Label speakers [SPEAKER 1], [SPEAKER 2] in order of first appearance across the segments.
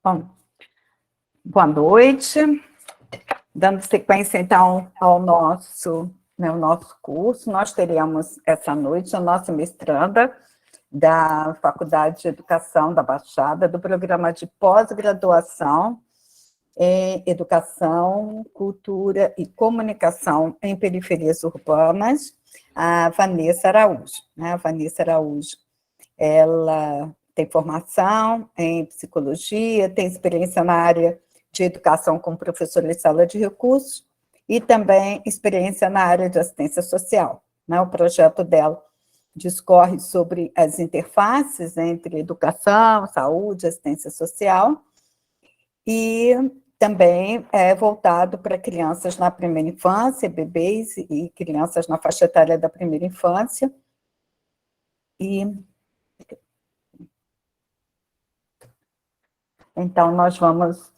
[SPEAKER 1] Bom, boa noite. Dando sequência, então, ao nosso curso, nós teremos essa noite a nossa mestranda da Faculdade de Educação da Baixada, do programa de pós-graduação em Educação, Cultura e Comunicação em Periferias Urbanas, a Vanessa Araújo. A Vanessa Araújo, ela tem formação em psicologia, tem experiência na área de educação como professora de sala de recursos e também experiência na área de assistência social. O projeto dela discorre sobre as interfaces entre educação, saúde, assistência social e também é voltado para crianças na primeira infância, bebês e crianças na faixa etária da primeira infância. Então, nós vamos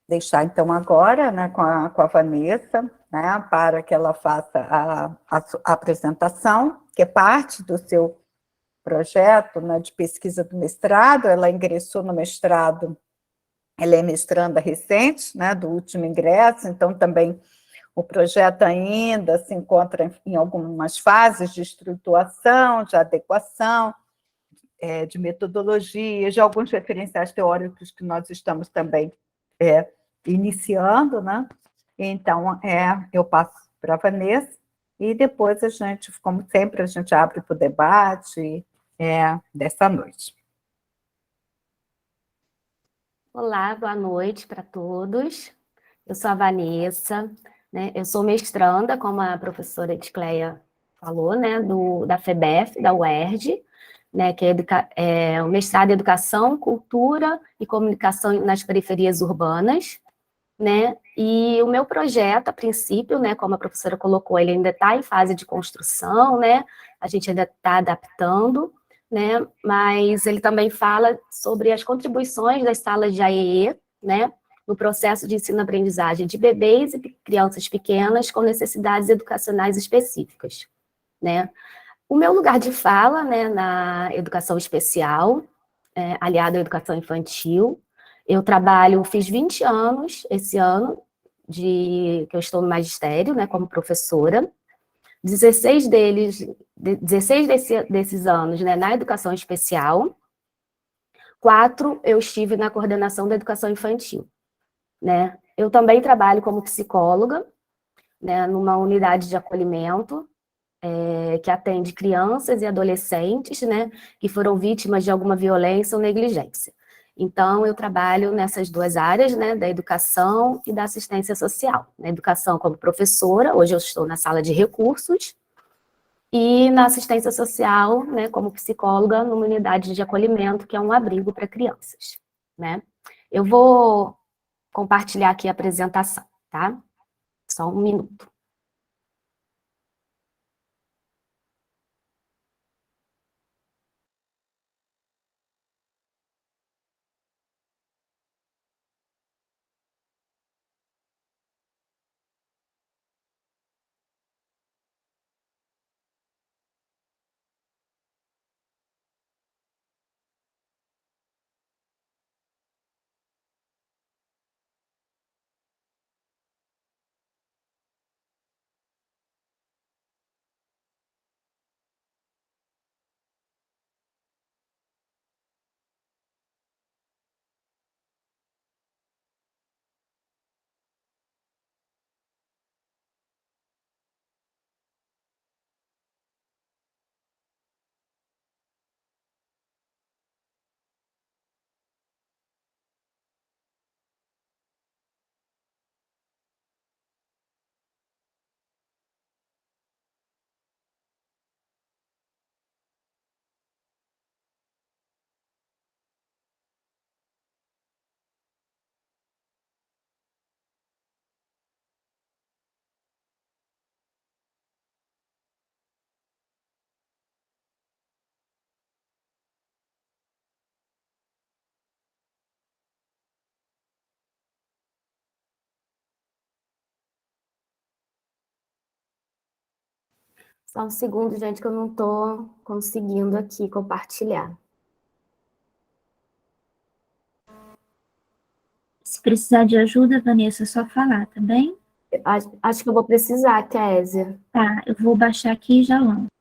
[SPEAKER 1] deixar, então, agora, com a Vanessa, para que ela faça a apresentação, que é parte do seu projeto de pesquisa do mestrado. Ela ingressou no mestrado, ela é mestranda recente, do último ingresso, então também o projeto ainda se encontra em algumas fases de estruturação, de adequação, de metodologia, de alguns referenciais teóricos que nós estamos também iniciando, Então, eu passo para a Vanessa, e depois a gente, como sempre, a gente abre para o debate dessa noite.
[SPEAKER 2] Olá, boa noite para todos. Eu sou a Vanessa, eu sou mestranda, como a professora Edcleia falou, da FEBEF, da UERJ, que é o mestrado em Educação, Cultura e Comunicação nas Periferias Urbanas, E o meu projeto, a princípio, como a professora colocou, ele ainda está em fase de construção, A gente ainda está adaptando, Mas ele também fala sobre as contribuições das salas de AEE, no processo de ensino-aprendizagem de bebês e crianças pequenas com necessidades educacionais específicas, O meu lugar de fala, na educação especial, aliado à educação infantil. Eu fiz 20 anos esse ano, que eu estou no magistério, como professora. 16 desses anos, na educação especial. 4 eu estive na coordenação da educação infantil, Eu também trabalho como psicóloga, numa unidade de acolhimento, que atende crianças e adolescentes, que foram vítimas de alguma violência ou negligência. Então, eu trabalho nessas duas áreas, da educação e da assistência social. Na educação como professora, hoje eu estou na sala de recursos, e na assistência social, como psicóloga, numa unidade de acolhimento, que é um abrigo para crianças, Eu vou compartilhar aqui a apresentação, tá? Só um minuto. Só um segundo, gente, que eu não estou conseguindo aqui compartilhar.
[SPEAKER 3] Se precisar de ajuda, Vanessa, é só falar, tá bem?
[SPEAKER 2] Acho que eu vou precisar, Kézia.
[SPEAKER 3] Tá, eu vou baixar aqui e já lanço.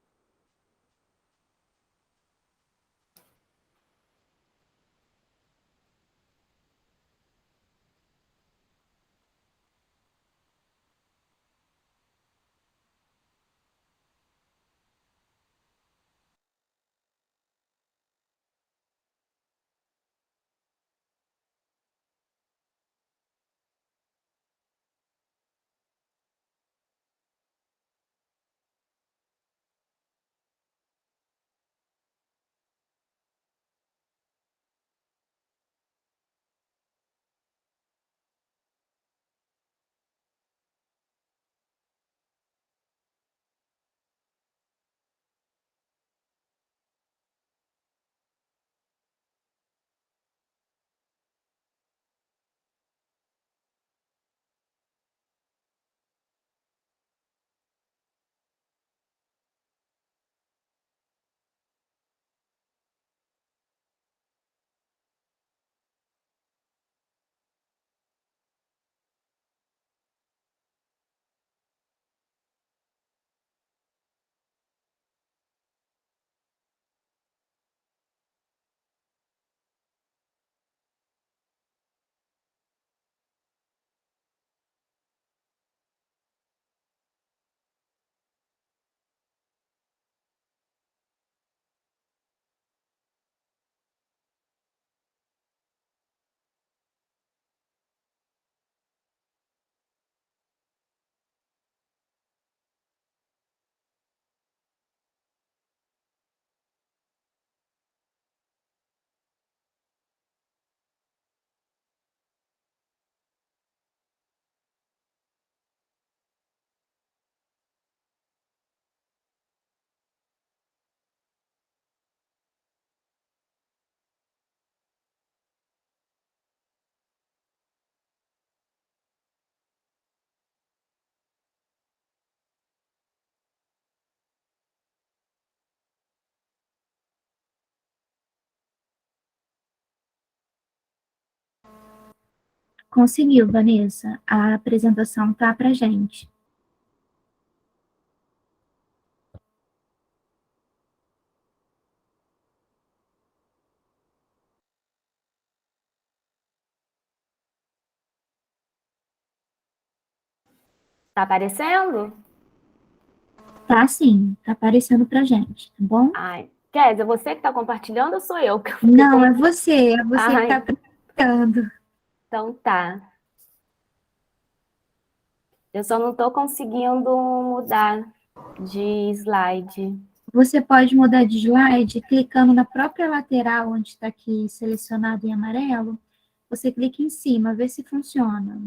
[SPEAKER 3] Conseguiu, Vanessa. A apresentação tá pra gente.
[SPEAKER 2] Tá aparecendo?
[SPEAKER 3] Tá sim, tá aparecendo pra gente, tá bom?
[SPEAKER 2] Ai, Kézia, você que tá compartilhando ou sou eu? Que eu fiquei
[SPEAKER 3] Não,
[SPEAKER 2] com...
[SPEAKER 3] é você que tá
[SPEAKER 2] Ai,
[SPEAKER 3] apresentando.
[SPEAKER 2] então tá. Eu só não tô conseguindo mudar de slide.
[SPEAKER 3] Você pode mudar de slide clicando na própria lateral, onde está aqui selecionado em amarelo. Você clica em cima, vê se funciona.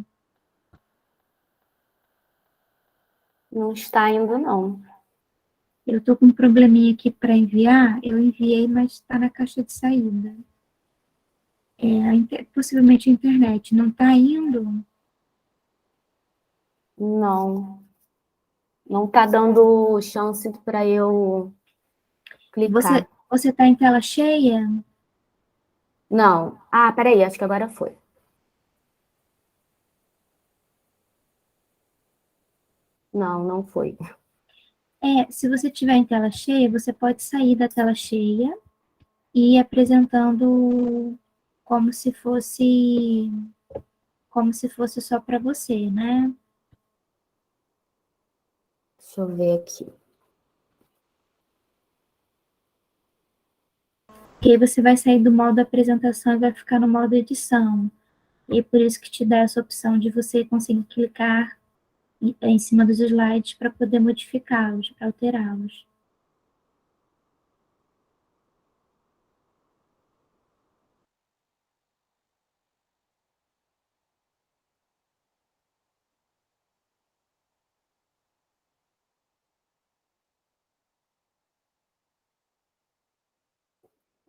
[SPEAKER 2] Não está indo, não.
[SPEAKER 3] Eu estou com um probleminha aqui para enviar. Eu enviei, mas está na caixa de saída. Possivelmente a internet não está indo.
[SPEAKER 2] Não. Não tá dando chance para eu clicar.
[SPEAKER 3] Você está em tela cheia?
[SPEAKER 2] Não. Ah, peraí, acho que agora foi. Não, não foi.
[SPEAKER 3] Se você tiver em tela cheia, você pode sair da tela cheia e ir apresentando como se fosse só para você, né?
[SPEAKER 2] Deixa eu ver aqui.
[SPEAKER 3] E aí você vai sair do modo apresentação e vai ficar no modo edição. E por isso que te dá essa opção de você conseguir clicar em cima dos slides para poder modificá-los, para alterá-los.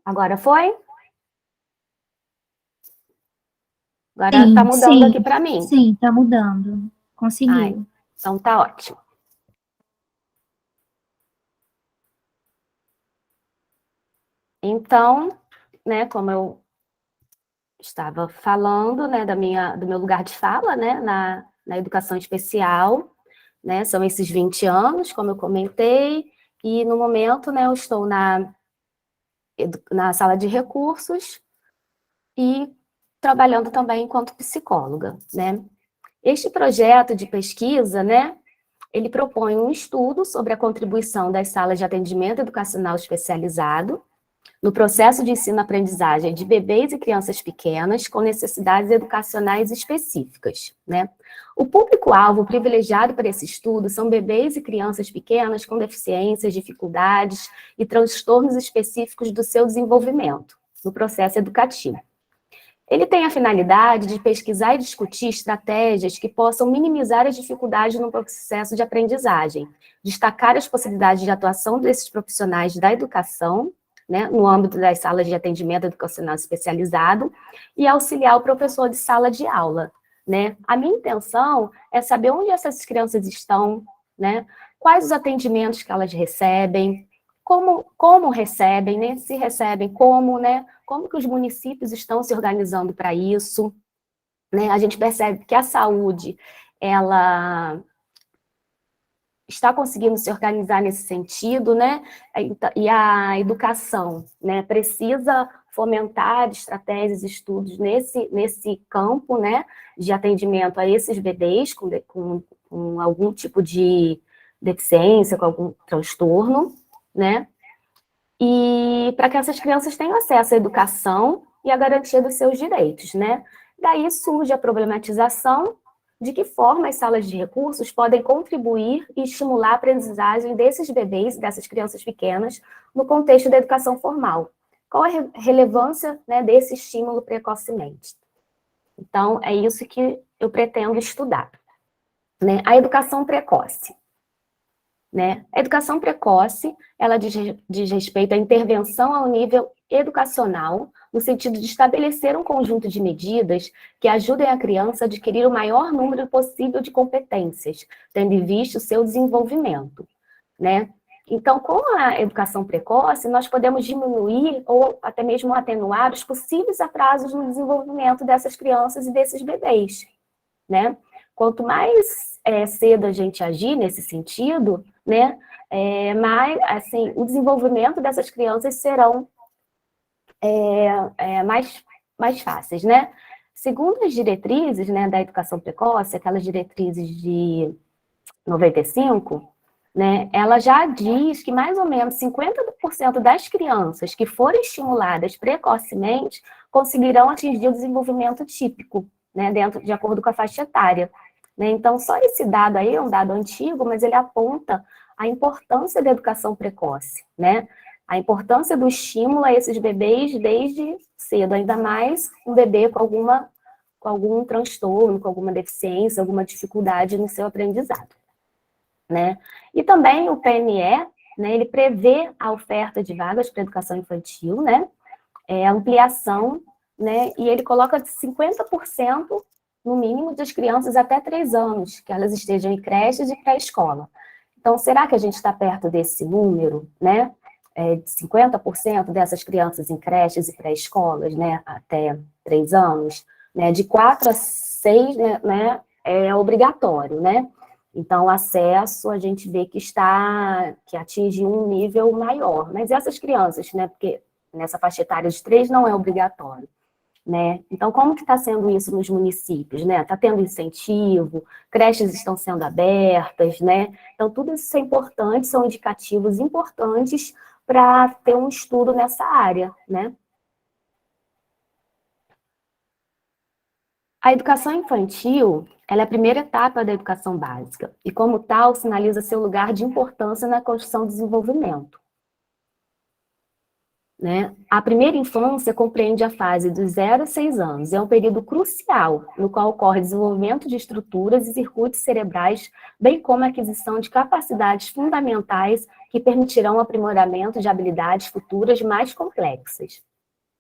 [SPEAKER 2] Agora foi? Agora tá
[SPEAKER 3] Sim,
[SPEAKER 2] mudando
[SPEAKER 3] sim,
[SPEAKER 2] aqui para mim.
[SPEAKER 3] sim, tá mudando.
[SPEAKER 2] Ai,
[SPEAKER 3] Conseguiu.
[SPEAKER 2] então tá ótimo. Então, né, como eu estava falando, né, do meu lugar de fala, né, na educação especial, né, são esses 20 anos, como eu comentei, e no momento, né, eu estou na sala de recursos e trabalhando também enquanto psicóloga, né. Este projeto de pesquisa, né, ele propõe um estudo sobre a contribuição das salas de atendimento educacional especializado no processo de ensino-aprendizagem de bebês e crianças pequenas com necessidades educacionais específicas, né? O público-alvo privilegiado para esse estudo são bebês e crianças pequenas com deficiências, dificuldades e transtornos específicos do seu desenvolvimento no processo educativo. Ele tem a finalidade de pesquisar e discutir estratégias que possam minimizar as dificuldades no processo de aprendizagem, destacar as possibilidades de atuação desses profissionais da educação, né, no âmbito das salas de atendimento educacional especializado, e auxiliar o professor de sala de aula, né? A minha intenção é saber onde essas crianças estão, né? Quais os atendimentos que elas recebem, como recebem, né? Se recebem, como, né? Como que os municípios estão se organizando para isso, né? A gente percebe que a saúde, ela está conseguindo se organizar nesse sentido, né? E a educação, né, precisa fomentar estratégias e estudos nesse campo, né, de atendimento a esses bebês com algum tipo de deficiência, com algum transtorno, né? E para que essas crianças tenham acesso à educação e à garantia dos seus direitos, né? Daí surge a problematização de que forma as salas de recursos podem contribuir e estimular a aprendizagem desses bebês, dessas crianças pequenas, no contexto da educação formal. Qual a relevância, né, desse estímulo precocemente? Então, é isso que eu pretendo estudar, né? A educação precoce. Né? A educação precoce, ela diz respeito à intervenção ao nível educacional, no sentido de estabelecer um conjunto de medidas que ajudem a criança a adquirir o maior número possível de competências, tendo em vista o seu desenvolvimento, né? Então, com a educação precoce, nós podemos diminuir ou até mesmo atenuar os possíveis atrasos no desenvolvimento dessas crianças e desses bebês, né? Quanto mais cedo a gente agir nesse sentido, né, mais, assim, o desenvolvimento dessas crianças serão mais fáceis, né? Segundo as diretrizes, né, da educação precoce, aquelas diretrizes de 95, né, ela já diz que mais ou menos 50% das crianças que forem estimuladas precocemente conseguirão atingir o desenvolvimento típico, né, de acordo com a faixa etária. Né? Então, só esse dado aí é um dado antigo, mas ele aponta a importância da educação precoce, né? A importância do estímulo a esses bebês desde cedo, ainda mais um bebê com algum transtorno, com alguma deficiência, alguma dificuldade no seu aprendizado, né? E também o PNE, né, ele prevê a oferta de vagas para educação infantil, né? Ampliação, né? E ele coloca 50% no mínimo das crianças até 3 anos, que elas estejam em creches e pré-escola. Então, será que a gente está perto desse número, né? De 50% dessas crianças em creches e pré-escolas, né? Até 3 anos, né? De 4 a 6, né? É obrigatório, né? Então, o acesso, a gente vê que atinge um nível maior. Mas essas crianças, né? Porque nessa faixa etária de 3 não é obrigatório. Né? Então, como que está sendo isso nos municípios? Né? Está tendo incentivo, creches estão sendo abertas, né? Então, tudo isso é importante, são indicativos importantes para ter um estudo nessa área, né? A educação infantil, ela é a primeira etapa da educação básica, e como tal, sinaliza seu lugar de importância na construção do desenvolvimento. Né? A primeira infância compreende a fase dos 0 a 6 anos. É um período crucial, no qual ocorre desenvolvimento de estruturas e circuitos cerebrais, bem como a aquisição de capacidades fundamentais que permitirão o aprimoramento de habilidades futuras mais complexas.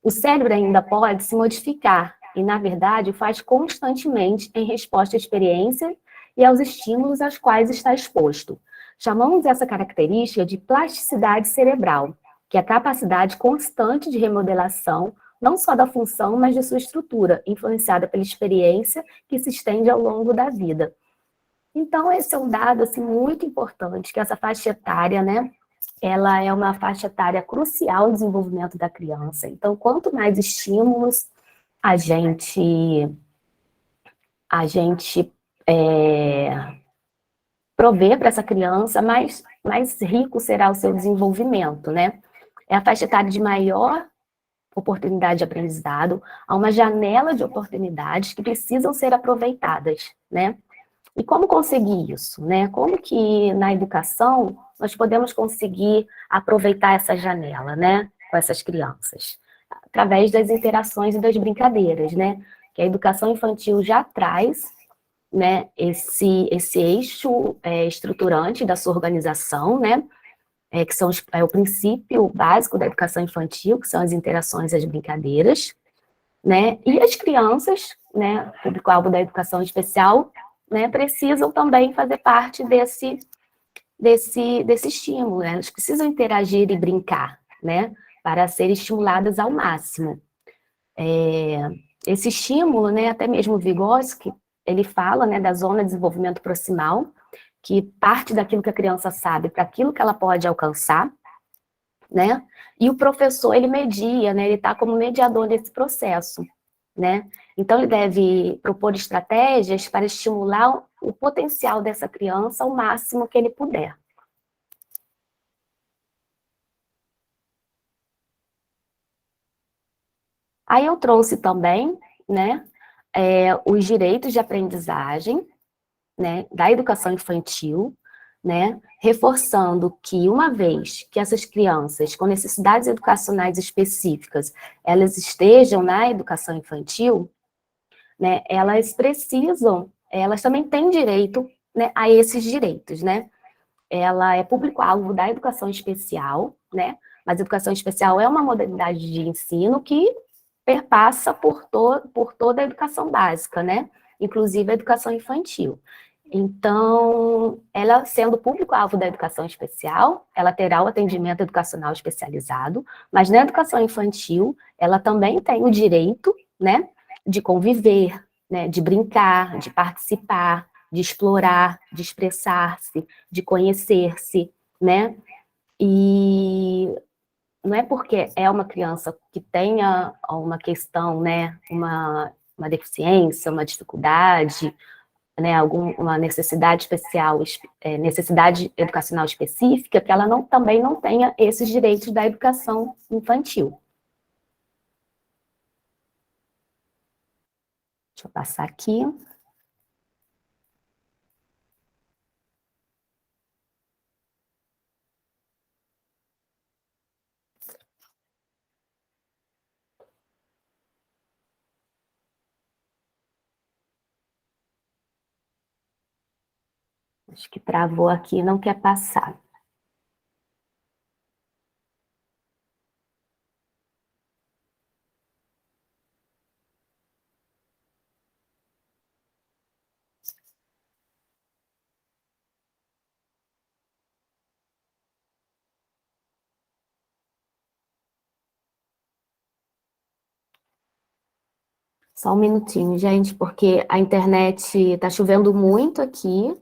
[SPEAKER 2] O cérebro ainda pode se modificar e, na verdade, o faz constantemente em resposta à experiência e aos estímulos aos quais está exposto. Chamamos essa característica de plasticidade cerebral, que é a capacidade constante de remodelação não só da função, mas de sua estrutura, influenciada pela experiência que se estende ao longo da vida. Então, esse é um dado assim, muito importante, que essa faixa etária, né, ela é uma faixa etária crucial no desenvolvimento da criança. Então, quanto mais estímulos a gente prover para essa criança, mais rico será o seu desenvolvimento, né? É a faixa etária de maior oportunidade de aprendizado, há uma janela de oportunidades que precisam ser aproveitadas, né? E como conseguir isso, né? Como que na educação nós podemos conseguir aproveitar essa janela, né? Com essas crianças? Através das interações e das brincadeiras, né? Que a educação infantil já traz, né, esse eixo estruturante da sua organização, né, que são o princípio básico da educação infantil, que são as interações e as brincadeiras, né, e as crianças, né, público-alvo da educação especial, né, precisam também fazer parte desse estímulo, né, elas precisam interagir e brincar, né, para serem estimuladas ao máximo. Esse estímulo, né, até mesmo o Vygotsky, ele fala, né, da zona de desenvolvimento proximal, que parte daquilo que a criança sabe para aquilo que ela pode alcançar, né, e o professor, ele media, né, ele está como mediador desse processo, né, então ele deve propor estratégias para estimular o potencial dessa criança ao máximo que ele puder. Aí eu trouxe também, né, os direitos de aprendizagem, né, da educação infantil, né, reforçando que uma vez que essas crianças com necessidades educacionais específicas, elas estejam na educação infantil, né, elas também têm direito, né, a esses direitos, né. Ela é público-alvo da educação especial, né, mas a educação especial é uma modalidade de ensino que perpassa por toda a educação básica, né? Inclusive a educação infantil. Então, ela sendo público-alvo da educação especial, ela terá o atendimento educacional especializado, mas na educação infantil, ela também tem o direito, né, de conviver, né, de brincar, de participar, de explorar, de expressar-se, de conhecer-se, né? E não é porque é uma criança que tenha uma questão, né, uma deficiência, uma dificuldade, né, uma necessidade especial, necessidade educacional específica, que ela também não tenha esses direitos da educação infantil. Deixa eu passar aqui. Acho que travou aqui, não quer passar. Só um minutinho, gente, porque a internet está chovendo muito aqui.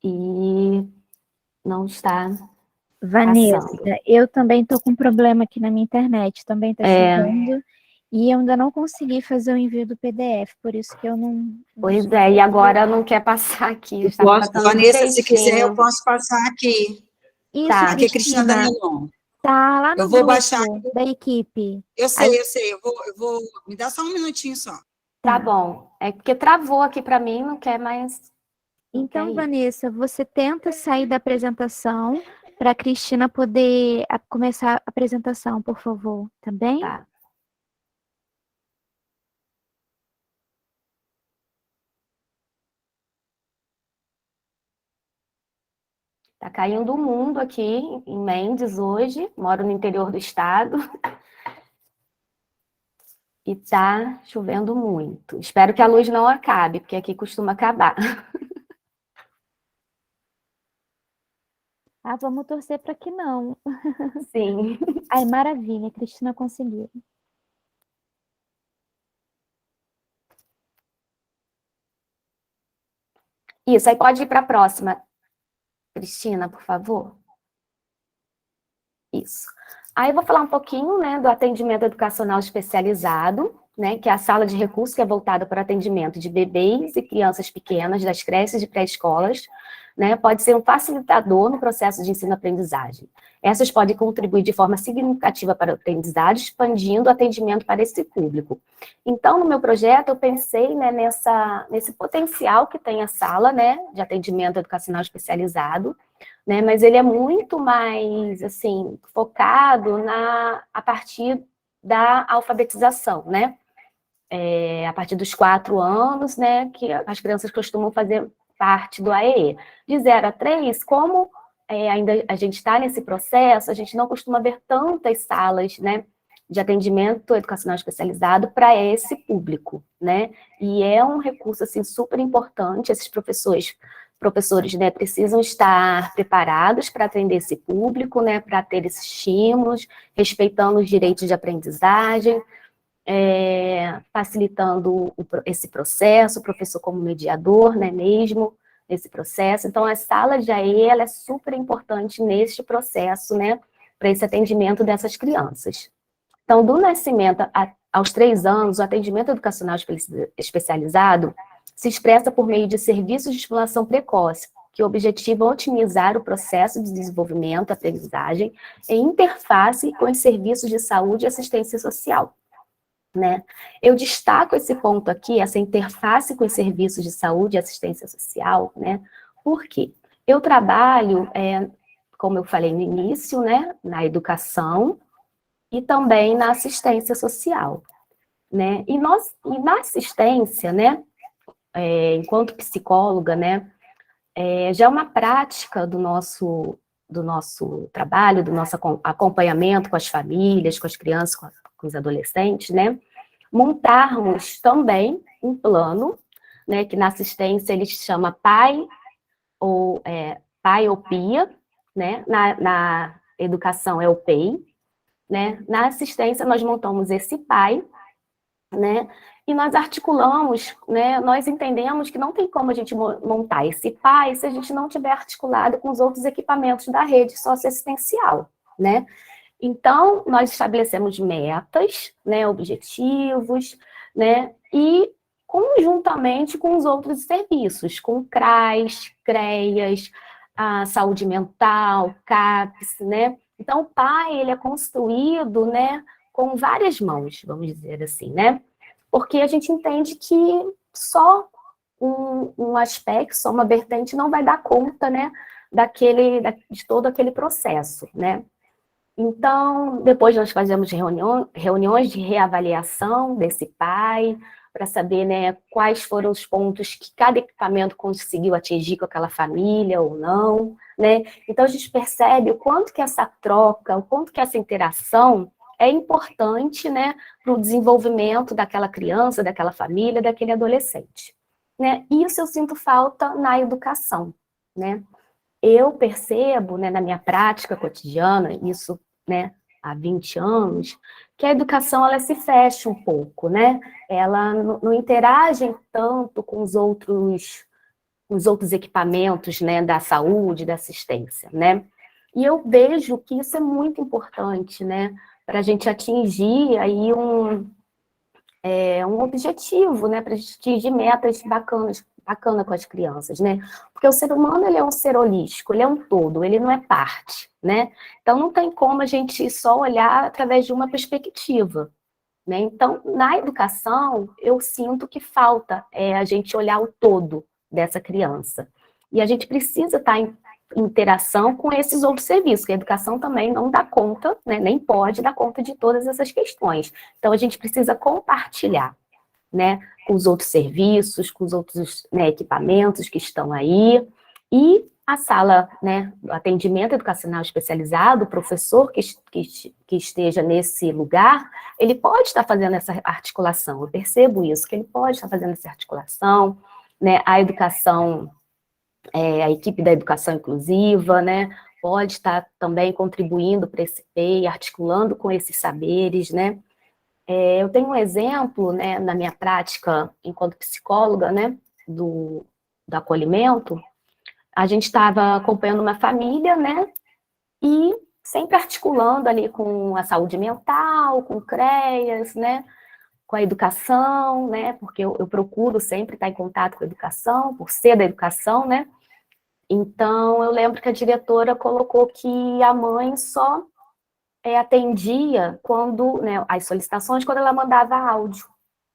[SPEAKER 2] E não está
[SPEAKER 3] Vanessa,
[SPEAKER 2] passando.
[SPEAKER 3] eu também estou com um problema aqui na minha internet, também está chovendo, e eu ainda não consegui fazer o envio do PDF, por isso que eu não
[SPEAKER 2] Pois é, e agora não quer passar aqui, está passando
[SPEAKER 4] Vanessa, se quiser, eu
[SPEAKER 2] direitinho.
[SPEAKER 4] posso passar aqui.
[SPEAKER 3] Isso,
[SPEAKER 2] Tá.
[SPEAKER 4] Aqui é Cristina
[SPEAKER 3] Cristina,
[SPEAKER 4] Danelon.
[SPEAKER 3] tá lá no
[SPEAKER 4] Eu vou
[SPEAKER 3] grupo
[SPEAKER 4] baixar.
[SPEAKER 3] da equipe.
[SPEAKER 4] Eu sei, eu vou. Me dá só um minutinho só.
[SPEAKER 2] Tá bom. É porque travou aqui para mim, não quer mais.
[SPEAKER 3] Então,
[SPEAKER 2] Ok.
[SPEAKER 3] Vanessa, você tenta sair da apresentação para a Cristina poder começar a apresentação, por favor, tá bem?
[SPEAKER 2] Tá. Tá caindo o mundo aqui em Mendes hoje. Moro no interior do estado. E tá chovendo muito. Espero que a luz não acabe, porque aqui costuma acabar.
[SPEAKER 3] Ah, vamos torcer para que não.
[SPEAKER 2] Sim.
[SPEAKER 3] Ai, maravilha, a Cristina conseguiu.
[SPEAKER 2] Isso, aí pode ir para a próxima, Cristina, por favor. Isso. Aí eu vou falar um pouquinho, né, do atendimento educacional especializado, né, que é a sala de recurso que é voltada para o atendimento de bebês e crianças pequenas das creches e pré-escolas, né, pode ser um facilitador no processo de ensino-aprendizagem. Essas podem contribuir de forma significativa para o aprendizado, expandindo o atendimento para esse público. Então, no meu projeto, eu pensei, né, nesse potencial que tem a sala, né, de atendimento educacional especializado, né, mas ele é muito mais, assim, focado a partir da alfabetização, né, a partir dos 4 anos, né, que as crianças costumam fazer parte do AEE. De 0 a 3, como ainda a gente está nesse processo, a gente não costuma ver tantas salas, né, de atendimento educacional especializado para esse público, né, e é um recurso, assim, super importante. Esses professores, né, precisam estar preparados para atender esse público, né, para ter esses estímulos, respeitando os direitos de aprendizagem, facilitando esse processo, o professor como mediador, né, mesmo, nesse processo. Então, a sala de AE, ela é super importante neste processo, né, para esse atendimento dessas crianças. Então, do nascimento aos 3 anos, o atendimento educacional especializado se expressa por meio de serviços de estimulação precoce, que objetivam otimizar o processo de desenvolvimento, aprendizagem, em interface com os serviços de saúde e assistência social, né? Eu destaco esse ponto aqui, essa interface com os serviços de saúde e assistência social, né? Porque eu trabalho, como eu falei no início, né, na educação e também na assistência social, né? E na assistência, né, enquanto psicóloga, né, já é uma prática do nosso trabalho, do nosso acompanhamento com as famílias, com as crianças, com os adolescentes, né, montarmos também um plano, né, que na assistência ele chama pai ou PIA, né, na educação é o PEI, né, na assistência nós montamos esse PAI, né, e nós articulamos, né, nós entendemos que não tem como a gente montar esse PAI se a gente não tiver articulado com os outros equipamentos da rede socioassistencial, né. Então, nós estabelecemos metas, né, objetivos, né, e conjuntamente com os outros serviços, com o CRAS, CREAS, a saúde mental, CAPS, né. Então, o PAI, ele é construído, né, com várias mãos, vamos dizer assim, né, porque a gente entende que só um aspecto, só uma vertente não vai dar conta, né, de todo aquele processo, né. Então, depois nós fazemos reuniões de reavaliação desse PAI, para saber, né, quais foram os pontos que cada equipamento conseguiu atingir com aquela família ou não, né? Então, a gente percebe o quanto que essa troca, o quanto que essa interação é importante, né, para o desenvolvimento daquela criança, daquela família, daquele adolescente, né? Isso eu sinto falta na educação, né? Eu percebo, né, na minha prática cotidiana, isso, né, há 20 anos, que a educação, ela se fecha um pouco, né? Ela não interage tanto com os outros equipamentos, né, da saúde, da assistência, né? E eu vejo que isso é muito importante, né, para a gente atingir aí um objetivo, né, para a gente atingir metas bacana com as crianças, né? Porque o ser humano, ele é um ser holístico, ele é um todo, ele não é parte, né? Então, não tem como a gente só olhar através de uma perspectiva, né? Então, na educação, eu sinto que falta a gente olhar o todo dessa criança. E a gente precisa estar em interação com esses outros serviços, que a educação também não dá conta, né, nem pode dar conta de todas essas questões. Então, a gente precisa compartilhar, né, com os outros serviços, com os outros, né, equipamentos que estão aí, e a sala, né, do atendimento educacional especializado, o professor que esteja nesse lugar, ele pode estar fazendo essa articulação, eu percebo isso, que ele pode estar fazendo essa articulação, né, a educação, a equipe da educação inclusiva, né, pode estar também contribuindo para esse PEI, articulando com esses saberes, né? Eu tenho um exemplo, né, na minha prática enquanto psicóloga, né, do acolhimento. A gente estava acompanhando uma família, né, e sempre articulando ali com a saúde mental, com o CREAS, né, com a educação, né, porque eu procuro sempre estar em contato com a educação, por ser da educação, né. Então, eu lembro que a diretora colocou que a mãe só atendia quando, né, as solicitações, quando ela mandava áudio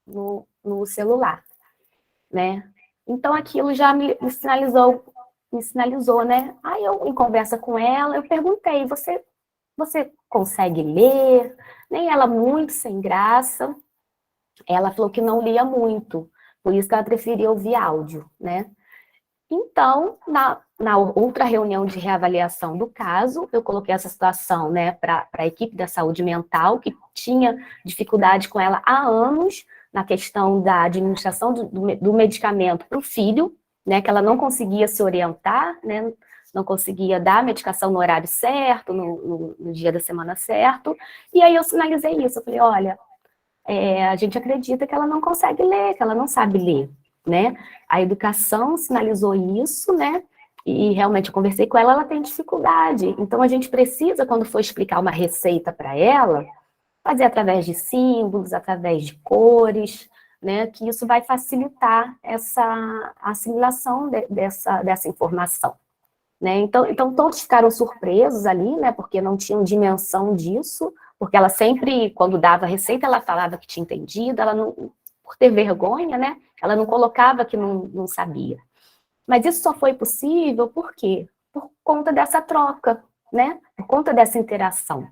[SPEAKER 2] no celular, né. Então, aquilo já me sinalizou, né. Aí eu, em conversa com ela, eu perguntei, você consegue ler? Nem ela muito sem graça. Ela falou que não lia muito, por isso que ela preferia ouvir áudio, né. Então, na outra reunião de reavaliação do caso, eu coloquei essa situação, né, para a equipe da saúde mental, que tinha dificuldade com ela há anos, na questão da administração do medicamento para o filho, né, que ela não conseguia se orientar, né, não conseguia dar a medicação no horário certo, no dia da semana certo, e aí eu sinalizei isso, eu falei, olha, a gente acredita que ela não consegue ler, que ela não sabe ler, né? A educação sinalizou isso, né? E realmente eu conversei com ela, ela tem dificuldade. Então a gente precisa, quando for explicar uma receita para ela, fazer através de símbolos, através de cores, né? Que isso vai facilitar essa assimilação dessa informação. Né? Então todos ficaram surpresos ali, né? Porque não tinham dimensão disso, porque ela sempre, quando dava a receita, ela falava que tinha entendido, ela não, por ter vergonha, né? Ela não colocava que não sabia. Mas isso só foi possível por quê? Por conta dessa troca, né? Por conta dessa interação.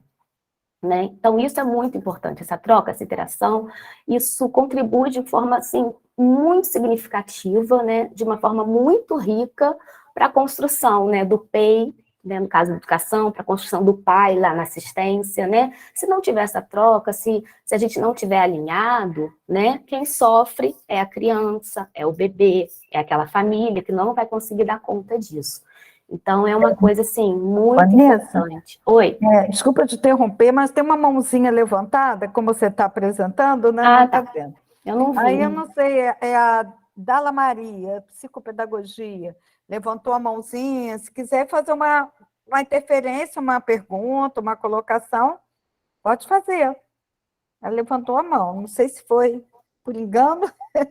[SPEAKER 2] Né? Então, isso é muito importante, essa troca, essa interação, isso contribui de forma, assim, muito significativa, né? De uma forma muito rica para a construção, né, do PEI, né, no caso da educação, para a construção do pai lá na assistência, né? Se não tiver essa troca, se a gente não tiver alinhado, né, quem sofre é a criança, é o bebê, é aquela família que não vai conseguir dar conta disso. Então, é uma coisa, assim, muito
[SPEAKER 1] Vanessa,
[SPEAKER 2] importante. Oi?
[SPEAKER 1] Desculpa te interromper, mas tem uma mãozinha levantada, como você está apresentando, né?
[SPEAKER 2] Ah,
[SPEAKER 1] Não está
[SPEAKER 2] tá.
[SPEAKER 1] vendo.
[SPEAKER 2] Eu não vi.
[SPEAKER 1] Aí eu não sei, é a Dala Maria, psicopedagogia, levantou a mãozinha. Se quiser fazer uma interferência, uma pergunta, uma colocação, pode fazer. Ela levantou a mão, não sei se foi por engano, a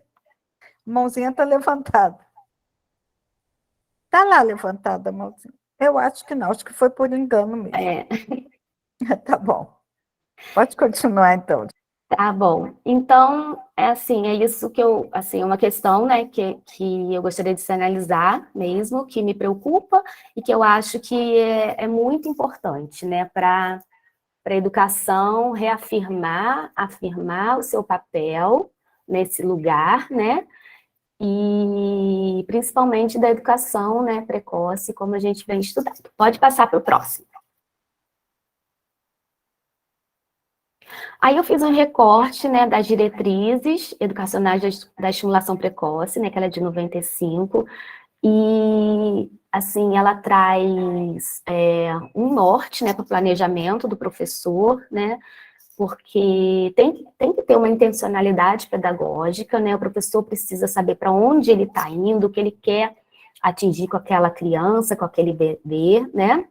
[SPEAKER 1] mãozinha está levantada. Está lá levantada a mãozinha. Eu acho que não, acho que foi por engano mesmo. Tá bom. Pode continuar, então.
[SPEAKER 2] Tá bom. Então, é isso que eu, assim, uma questão, né, que eu gostaria de se analisar mesmo, que me preocupa e que eu acho que é muito importante, né, para a educação afirmar o seu papel nesse lugar, né, e principalmente da educação, né, precoce, como a gente vem estudando. Pode passar para o próximo. Aí eu fiz um recorte, né, das diretrizes educacionais da estimulação precoce, né, que ela é de 95, e, assim, ela traz um norte, né, para o planejamento do professor, né, porque tem que ter uma intencionalidade pedagógica, né, o professor precisa saber para onde ele está indo, o que ele quer atingir com aquela criança, com aquele bebê, né.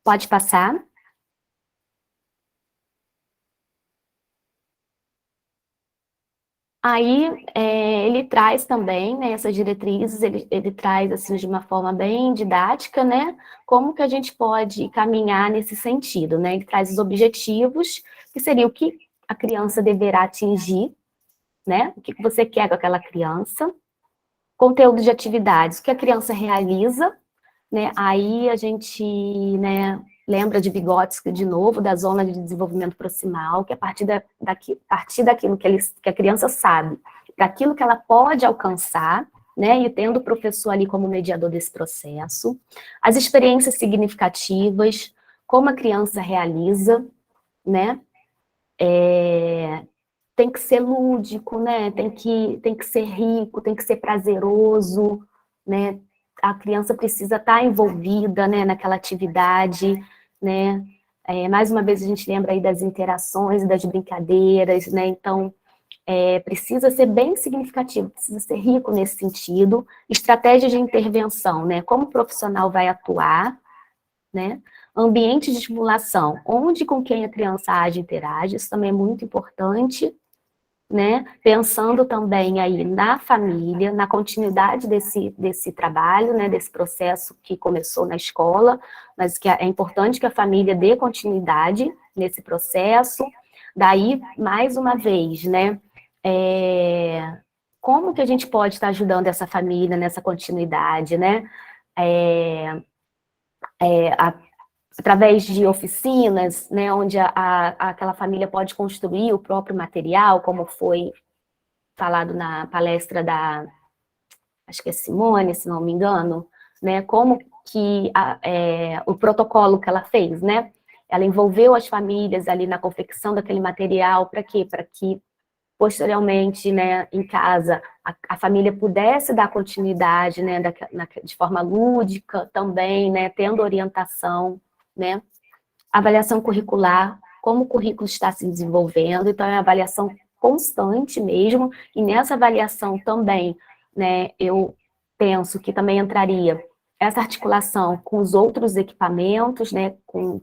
[SPEAKER 2] Pode passar. Aí, ele traz também, né, essas diretrizes, ele traz, assim, de uma forma bem didática, né, como que a gente pode caminhar nesse sentido, né, ele traz os objetivos, que seria o que a criança deverá atingir, né, o que você quer com aquela criança, conteúdo de atividades, o que a criança realiza, né, aí a gente, né, lembra de Vygotsky, de novo, da zona de desenvolvimento proximal, que é a partir daquilo que a criança sabe, para aquilo que ela pode alcançar, né, e tendo o professor ali como mediador desse processo, as experiências significativas, como a criança realiza, né, tem que ser lúdico, né, tem que ser rico, tem que ser prazeroso, né, a criança precisa estar envolvida, né, naquela atividade, né? Mais uma vez a gente lembra aí das interações, das brincadeiras, né? Então, precisa ser bem significativo, precisa ser rico nesse sentido. Estratégia de intervenção, né? Como o profissional vai atuar, né? Ambiente de estimulação, onde e com quem a criança age e interage, isso também é muito importante, né? Pensando também aí na família, na continuidade desse trabalho, né? Desse processo que começou na escola, mas que é importante que a família dê continuidade nesse processo. Daí, mais uma vez, né? Como que a gente pode estar ajudando essa família nessa continuidade, né? Através de oficinas, né, onde aquela família pode construir o próprio material, como foi falado na palestra acho que é Simone, se não me engano, né, como que o protocolo que ela fez, né, ela envolveu as famílias ali na confecção daquele material, para quê? Para que posteriormente, né, em casa, a família pudesse dar continuidade, né, de forma lúdica também, né, tendo orientação, né, avaliação curricular, como o currículo está se desenvolvendo, então é uma avaliação constante mesmo, e nessa avaliação também, né, eu penso que também entraria essa articulação com os outros equipamentos, né,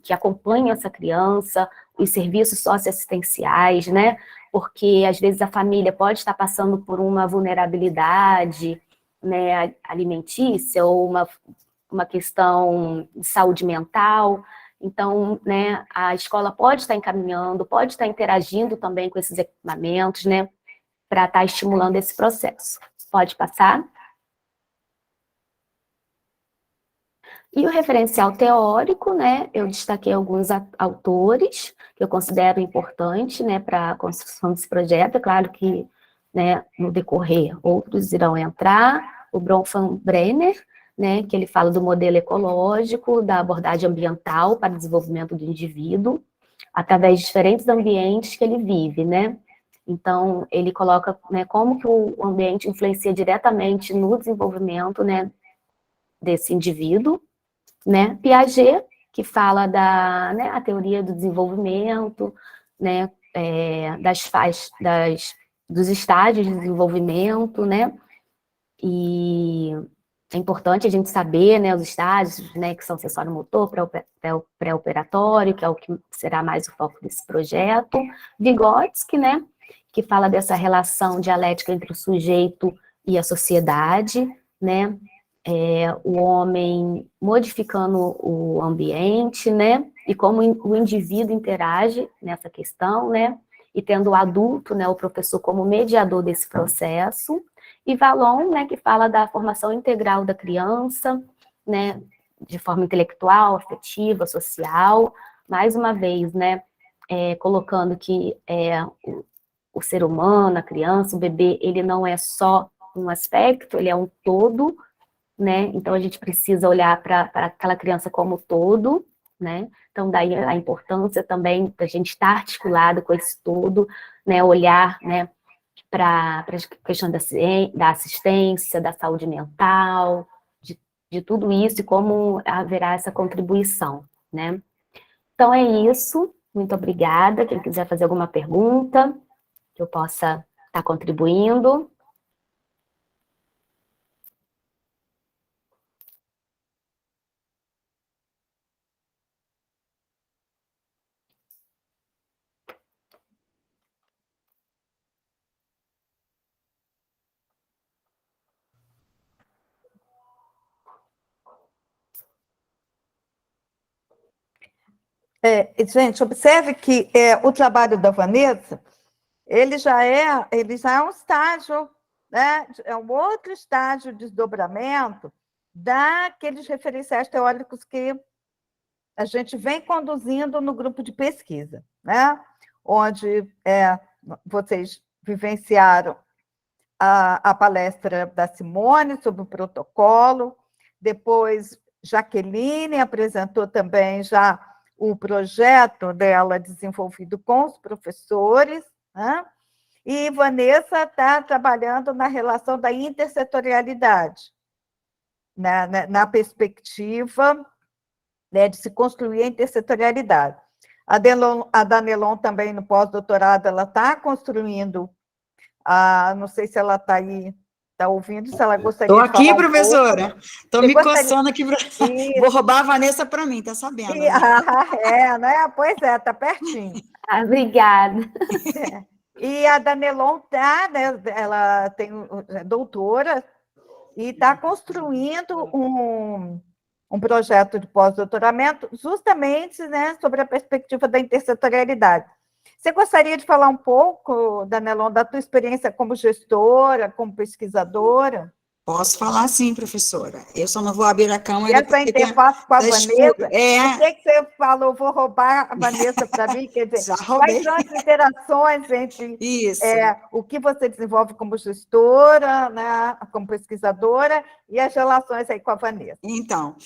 [SPEAKER 2] que acompanham essa criança, os serviços socioassistenciais, né, porque às vezes a família pode estar passando por uma vulnerabilidade, né, alimentícia, ou uma questão de saúde mental. Então, né, a escola pode estar encaminhando, pode estar interagindo também com esses equipamentos, né, para estar estimulando esse processo. Pode passar. E o referencial teórico, né, eu destaquei alguns autores que eu considero importante, né, para a construção desse projeto. É claro que, né, no decorrer, outros irão entrar. O Bronfenbrenner, né, que ele fala do modelo ecológico, da abordagem ambiental para o desenvolvimento do indivíduo, através de diferentes ambientes que ele vive, né. Então, ele coloca, né, como que o ambiente influencia diretamente no desenvolvimento, né, desse indivíduo, né? Piaget, que fala né, a teoria do desenvolvimento, né, dos estágios de desenvolvimento, né, e é importante a gente saber, né, os estágios, né, que são sensório-motor, pré-operatório, que é o que será mais o foco desse projeto. Vygotsky, né, que fala dessa relação dialética entre o sujeito e a sociedade, né, o homem modificando o ambiente, né, e como o indivíduo interage nessa questão, né, e tendo o adulto, né, o professor como mediador desse processo, e Vallon, né, que fala da formação integral da criança, né, de forma intelectual, afetiva, social, mais uma vez, né, colocando que o ser humano, a criança, o bebê, ele não é só um aspecto, ele é um todo, né? Então a gente precisa olhar para aquela criança como todo, né? Então daí a importância também da gente estar articulado com esse todo, né? Olhar, né, para a questão da assistência, da saúde mental, de tudo isso e como haverá essa contribuição, né? Então é isso, muito obrigada. Quem quiser fazer alguma pergunta, que eu possa estar contribuindo.
[SPEAKER 1] Gente, observe que o trabalho da Vanessa, ele já é um estágio, né? É um outro estágio de desdobramento daqueles referenciais teóricos que a gente vem conduzindo no grupo de pesquisa, né? Onde vocês vivenciaram a palestra da Simone sobre o protocolo, depois Jaqueline apresentou também já o projeto dela desenvolvido com os professores, né? E Vanessa está trabalhando na relação da intersetorialidade, na perspectiva, né, de se construir a intersetorialidade. A Danelon também, no pós-doutorado, ela está construindo, não sei se ela está aí, está ouvindo, se ela gostaria
[SPEAKER 4] Estou
[SPEAKER 1] de falar
[SPEAKER 4] aqui,
[SPEAKER 1] um pouco.
[SPEAKER 4] professora. Estou me
[SPEAKER 1] gostaria...
[SPEAKER 4] coçando aqui. Vou roubar a Vanessa para mim, tá sabendo, né?
[SPEAKER 1] Né? Pois é, está pertinho.
[SPEAKER 2] Obrigada.
[SPEAKER 1] E a Danelon tá, né, ela tem doutora e está construindo um projeto de pós-doutoramento justamente, né, sobre a perspectiva da intersetorialidade. Você gostaria de falar um pouco, Danelon, da tua experiência como gestora, como pesquisadora?
[SPEAKER 4] Posso falar sim, professora. Eu só não vou abrir a
[SPEAKER 1] E
[SPEAKER 4] câmera
[SPEAKER 1] essa
[SPEAKER 4] porque
[SPEAKER 1] interface com a Vanessa, por
[SPEAKER 4] É,
[SPEAKER 1] que você falou, vou roubar a Vanessa para mim? Quer dizer,
[SPEAKER 4] já
[SPEAKER 1] quais
[SPEAKER 4] roubei.
[SPEAKER 1] são as interações entre
[SPEAKER 4] Isso.
[SPEAKER 1] o que você desenvolve como gestora, né, como pesquisadora, e as relações aí com a Vanessa?
[SPEAKER 4] Então,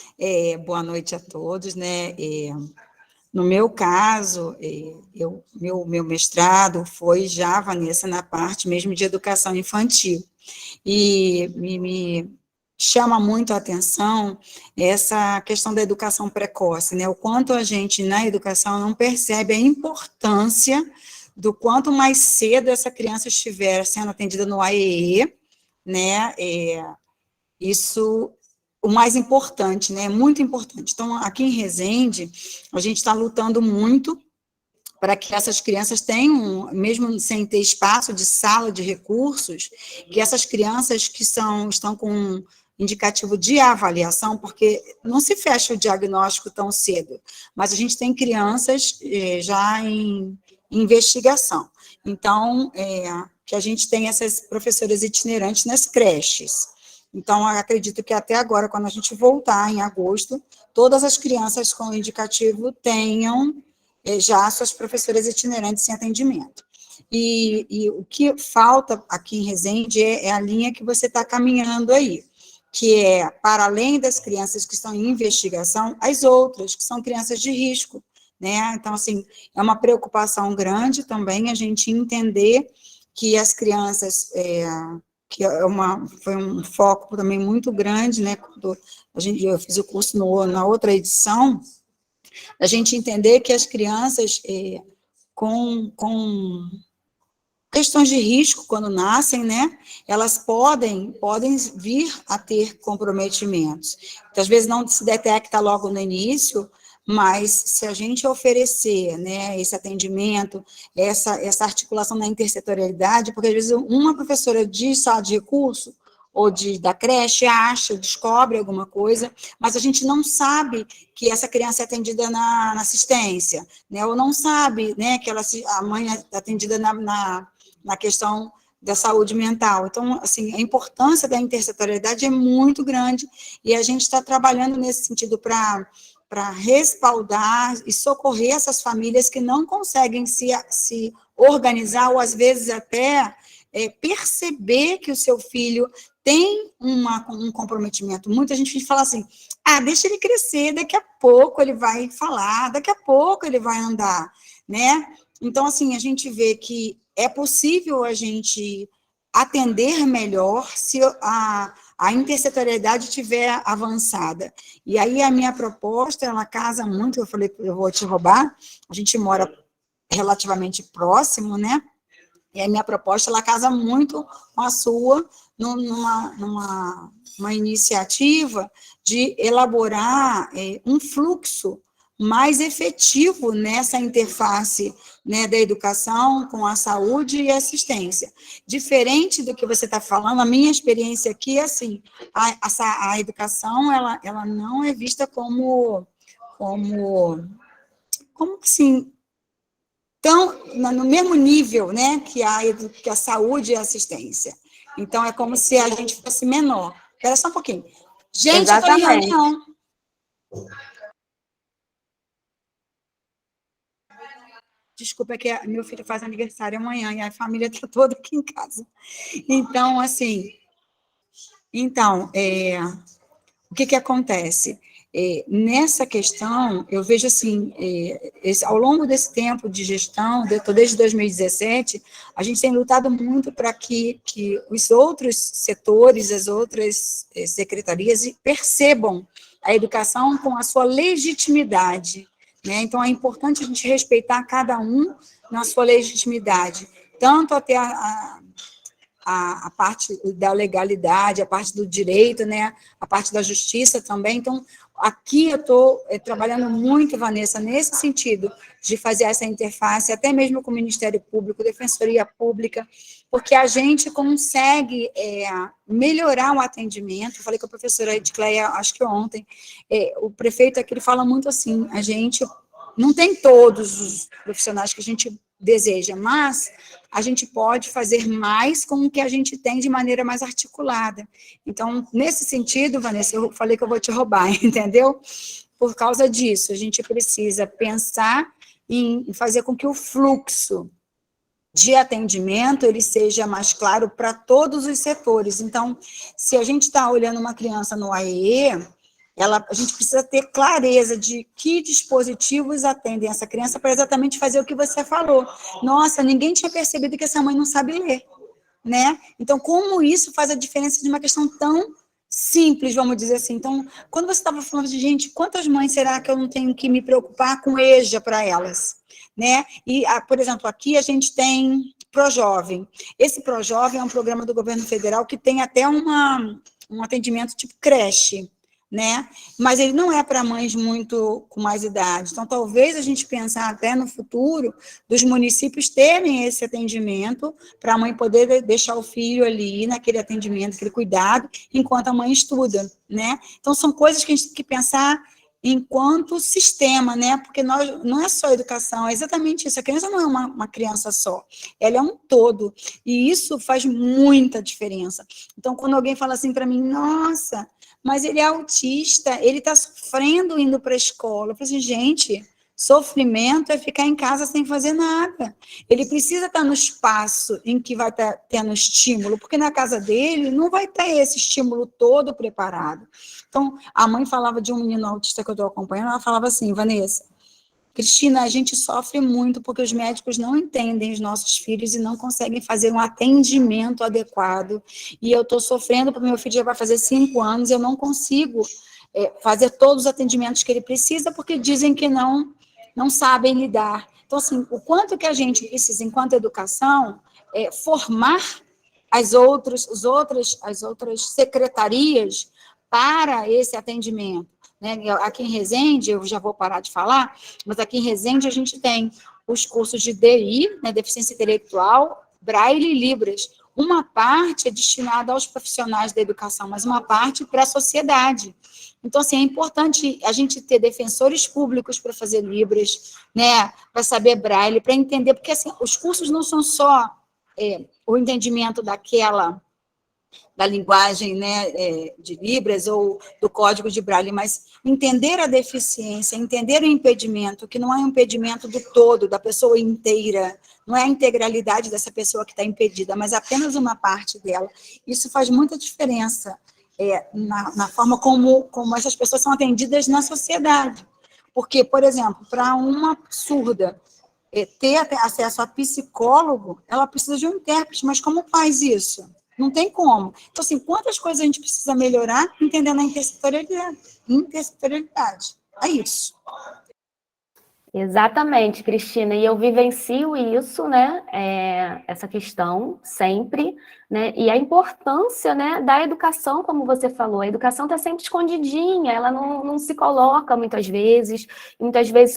[SPEAKER 4] boa noite a todos, né? No meu caso, meu mestrado foi já, Vanessa, na parte mesmo de educação infantil. E me chama muito a atenção essa questão da educação precoce, né? O quanto a gente, na educação, não percebe a importância do quanto mais cedo essa criança estiver sendo atendida no AEE, né? Isso, o mais importante, né? Muito importante. Então, aqui em Resende, a gente está lutando muito para que essas crianças tenham, mesmo sem ter espaço de sala de recursos, que essas crianças que estão com indicativo de avaliação, porque não se fecha o diagnóstico tão cedo, mas a gente tem crianças já em investigação. Então, que a gente tem essas professoras itinerantes nas creches. Então, eu acredito que até agora, quando a gente voltar em agosto, todas as crianças com indicativo tenham já suas professoras itinerantes em atendimento. E o que falta aqui em Resende é a linha que você está caminhando aí, que é, para além das crianças que estão em investigação, as outras, que são crianças de risco, né? Então, assim, é uma preocupação grande também a gente entender que as crianças, foi um foco também muito grande, né? Quando eu fiz o curso na outra edição, a gente entender que as crianças com questões de risco quando nascem, né, elas podem vir a ter comprometimentos. Então, às vezes não se detecta logo no início, mas se a gente oferecer, né, esse atendimento, essa articulação na intersetorialidade, porque às vezes uma professora de sala de recurso ou da creche descobre alguma coisa, mas a gente não sabe que essa criança é atendida na assistência, né, ou não sabe, né, que a mãe é atendida na questão da saúde mental. Então, assim, a importância da intersetorialidade é muito grande, e a gente está trabalhando nesse sentido para respaldar e socorrer essas famílias que não conseguem se organizar, ou às vezes até perceber que o seu filho tem um comprometimento. Muita gente fala assim, deixa ele crescer, daqui a pouco ele vai falar, daqui a pouco ele vai andar, né? Então, assim, a gente vê que é possível a gente atender melhor se a intersetorialidade estiver avançada. E aí a minha proposta, ela casa muito, eu falei, eu vou te roubar, a gente mora relativamente próximo, né? E a minha proposta, ela casa muito com a sua, numa iniciativa de elaborar um fluxo mais efetivo nessa interface, né, da educação com a saúde e assistência. Diferente do que você está falando, a minha experiência aqui é assim, a educação, ela não é vista como assim, no mesmo nível, né, que a saúde e a assistência. Então, é como se a gente fosse menor. Espera só um pouquinho. Gente, eu estou em reunião. Desculpa, é que meu filho faz aniversário amanhã, e a família está toda aqui em casa. Então, assim, o que acontece? nessa questão, eu vejo assim, ao longo desse tempo de gestão, desde 2017, a gente tem lutado muito para que os outros setores, as outras secretarias percebam a educação com a sua legitimidade, né? Então, é importante a gente respeitar cada um na sua legitimidade, tanto até a parte da legalidade, a parte do direito, né? A parte da justiça também. Então, aqui eu estou trabalhando muito, Vanessa, nesse sentido, de fazer essa interface, até mesmo com o Ministério Público, Defensoria Pública, porque a gente consegue melhorar o atendimento. Eu falei com a professora Edcleia, acho que ontem, o prefeito aqui, ele fala muito assim, a gente não tem todos os profissionais que a gente deseja, mas a gente pode fazer mais com o que a gente tem de maneira mais articulada. Então, nesse sentido, Vanessa, eu falei que eu vou te roubar, entendeu? Por causa disso, a gente precisa pensar em fazer com que o fluxo de atendimento ele seja mais claro para todos os setores. Então, se a gente está olhando uma criança no AEE, a gente precisa ter clareza de que dispositivos atendem essa criança para exatamente fazer o que você falou. Nossa, ninguém tinha percebido que essa mãe não sabe ler, né? Então, como isso faz a diferença de uma questão tão simples, vamos dizer assim. Então, quando você estava falando de, gente, quantas mães será que eu não tenho que me preocupar com EJA para elas, né? E, por exemplo, aqui a gente tem ProJovem. Esse ProJovem é um programa do governo federal que tem até um atendimento tipo creche, né? Mas ele não é para mães muito com mais idade. Então, talvez a gente pensar até no futuro dos municípios terem esse atendimento para a mãe poder deixar o filho ali naquele atendimento, aquele cuidado, enquanto a mãe estuda, né? Então, são coisas que a gente tem que pensar enquanto sistema, né? Porque não é só educação, é exatamente isso. A criança não é uma criança só, ela é um todo. E isso faz muita diferença. Então, quando alguém fala assim para mim, nossa, mas ele é autista, ele está sofrendo indo para a escola. Eu falei assim, gente, sofrimento é ficar em casa sem fazer nada. Ele precisa estar no espaço em que vai estar tendo estímulo, porque na casa dele não vai ter esse estímulo todo preparado. Então, a mãe falava de um menino autista que eu estou acompanhando, ela falava assim, Vanessa, Cristina, a gente sofre muito porque os médicos não entendem os nossos filhos e não conseguem fazer um atendimento adequado. E eu estou sofrendo porque meu filho já vai fazer 5 anos e eu não consigo fazer todos os atendimentos que ele precisa porque dizem que não sabem lidar. Então, assim, o quanto que a gente precisa, enquanto educação, formar as outras secretarias para esse atendimento. Né? Aqui em Resende, eu já vou parar de falar, mas aqui em Resende a gente tem os cursos de DI, né, deficiência intelectual, Braille e Libras. Uma parte é destinada aos profissionais da educação, mas uma parte para a sociedade. Então, assim, é importante a gente ter defensores públicos para fazer Libras, né, para saber Braille, para entender, porque assim, os cursos não são só o entendimento da linguagem, né, de Libras ou do código de Braille, mas entender a deficiência, entender o impedimento, que não é um impedimento do todo, da pessoa inteira, não é a integralidade dessa pessoa que está impedida, mas apenas uma parte dela. Isso faz muita diferença na forma como essas pessoas são atendidas na sociedade. Porque, por exemplo, para uma surda ter acesso a psicólogo, ela precisa de um intérprete, mas como faz isso? Não tem como. Então, assim, quantas coisas a gente precisa melhorar entendendo a intersetorialidade. É isso.
[SPEAKER 2] Exatamente, Cristina, e eu vivencio isso, né, essa questão sempre, né, e a importância, né, da educação, como você falou, a educação está sempre escondidinha, ela não se coloca muitas vezes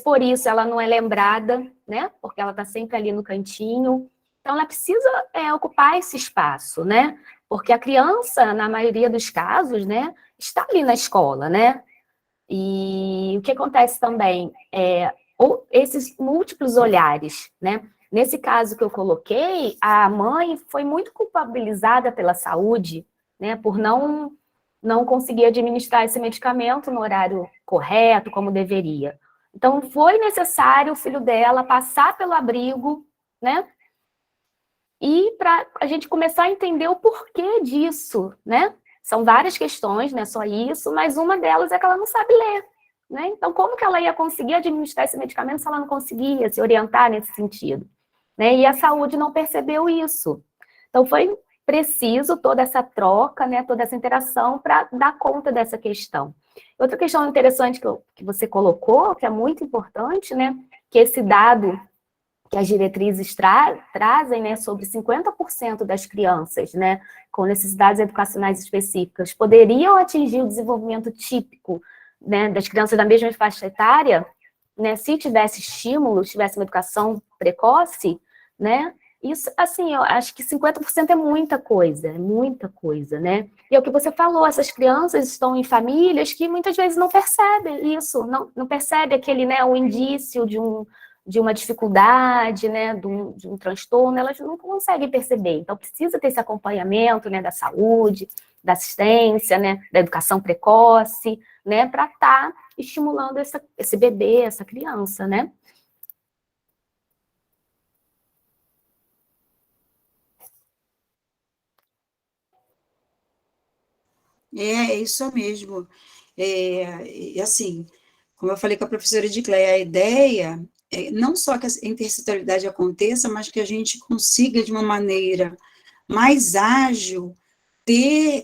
[SPEAKER 2] por isso ela não é lembrada, né, porque ela está sempre ali no cantinho, então ela precisa ocupar esse espaço, né, porque a criança, na maioria dos casos, né, está ali na escola, né, e o que acontece também ou esses múltiplos olhares, né? Nesse caso que eu coloquei, a mãe foi muito culpabilizada pela saúde, né? Por não conseguir administrar esse medicamento no horário correto, como deveria. Então, foi necessário o filho dela passar pelo abrigo, né? E para a gente começar a entender o porquê disso, né? São várias questões, não é só isso, mas uma delas é que ela não sabe ler, né? Então, como que ela ia conseguir administrar esse medicamento se ela não conseguia se orientar nesse sentido? Né? E a saúde não percebeu isso. Então, foi preciso toda essa troca, né, toda essa interação para dar conta dessa questão. Outra questão interessante que você colocou, que é muito importante, né, que esse dado que as diretrizes trazem, né, sobre 50% das crianças, né, com necessidades educacionais específicas, poderiam atingir o desenvolvimento típico, né, das crianças da mesma faixa etária, né, se tivesse estímulo, tivesse uma educação precoce, né, isso, assim, eu acho que 50% é muita coisa, né? E é o que você falou, essas crianças estão em famílias que muitas vezes não percebem isso, não percebe aquele, né, o indício de uma dificuldade, né, de um transtorno, elas não conseguem perceber. Então, precisa ter esse acompanhamento, né, da saúde, da assistência, né, da educação precoce, né, para estar estimulando esse bebê, essa criança, né?
[SPEAKER 4] É isso mesmo. E assim, como eu falei com a professora Edicleia, a ideia é não só que a intersectorialidade aconteça, mas que a gente consiga, de uma maneira mais ágil, ter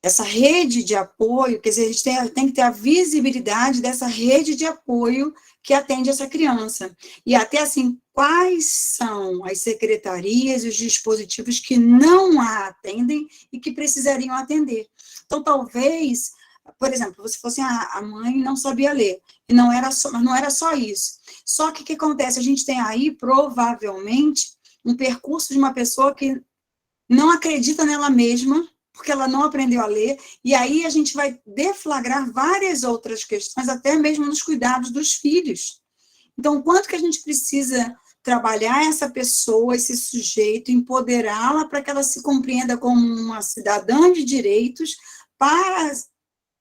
[SPEAKER 4] essa rede de apoio, quer dizer, a gente tem que ter a visibilidade dessa rede de apoio que atende essa criança. E até, assim, quais são as secretarias e os dispositivos que não a atendem e que precisariam atender. Então, talvez, por exemplo, se fosse a mãe não sabia ler, e mas não era só isso. Só que o que acontece? A gente tem aí, provavelmente, um percurso de uma pessoa que não acredita nela mesma, porque ela não aprendeu a ler, e aí a gente vai deflagrar várias outras questões, até mesmo nos cuidados dos filhos. Então, o quanto que a gente precisa trabalhar essa pessoa, esse sujeito, empoderá-la para que ela se compreenda como uma cidadã de direitos, para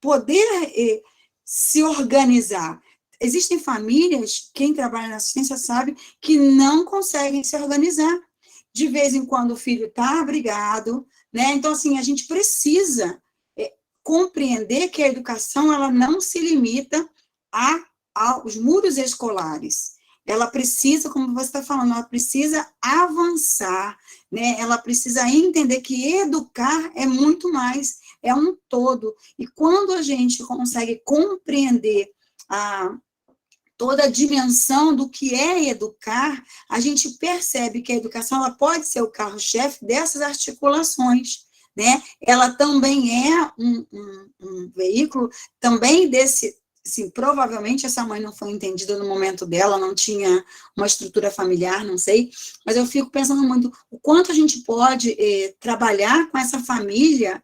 [SPEAKER 4] poder se organizar. Existem famílias, quem trabalha na assistência sabe, que não conseguem se organizar. De vez em quando o filho está abrigado, né? Então, assim, a gente precisa compreender que a educação ela não se limita aos muros escolares. Ela precisa, como você está falando, ela precisa avançar, né? Ela precisa entender que educar é muito mais, é um todo. E quando a gente consegue compreender toda a dimensão do que é educar, a gente percebe que a educação ela pode ser o carro-chefe dessas articulações, né? Ela também é um veículo, também desse, assim, provavelmente essa mãe não foi entendida no momento dela, não tinha uma estrutura familiar, não sei, mas eu fico pensando muito o quanto a gente pode trabalhar com essa família,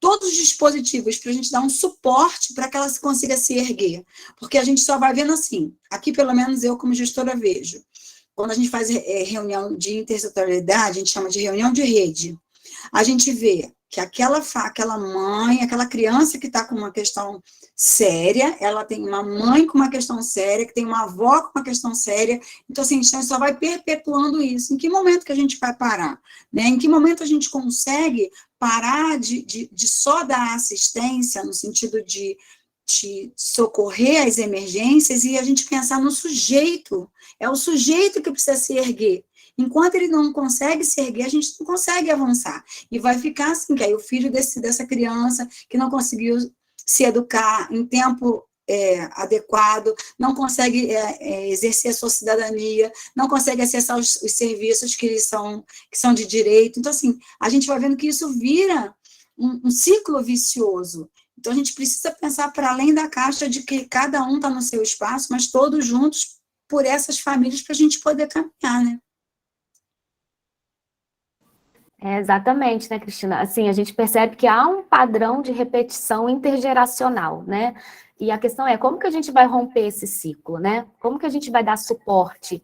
[SPEAKER 4] todos os dispositivos para a gente dar um suporte para que ela consiga se erguer. Porque a gente só vai vendo assim, aqui pelo menos eu como gestora vejo, quando a gente faz reunião de intersetorialidade, a gente chama de reunião de rede, a gente vê que aquela mãe, aquela criança que está com uma questão séria, ela tem uma mãe com uma questão séria, que tem uma avó com uma questão séria, então assim, a gente só vai perpetuando isso. Em que momento que a gente vai parar? Né? Em que momento a gente consegue parar de só dar assistência, no sentido de socorrer as emergências, e a gente pensar no sujeito, é o sujeito que precisa se erguer. Enquanto ele não consegue se erguer, a gente não consegue avançar. E vai ficar assim, que aí o filho dessa criança que não conseguiu se educar em tempo adequado, não consegue exercer a sua cidadania, não consegue acessar os serviços que são de direito. Então, assim, a gente vai vendo que isso vira um ciclo vicioso. Então, a gente precisa pensar para além da caixa de que cada um está no seu espaço, mas todos juntos por essas famílias para a gente poder caminhar, né?
[SPEAKER 2] Exatamente, né, Cristina? Assim, a gente percebe que há um padrão de repetição intergeracional, né? E a questão é como que a gente vai romper esse ciclo, né? Como que a gente vai dar suporte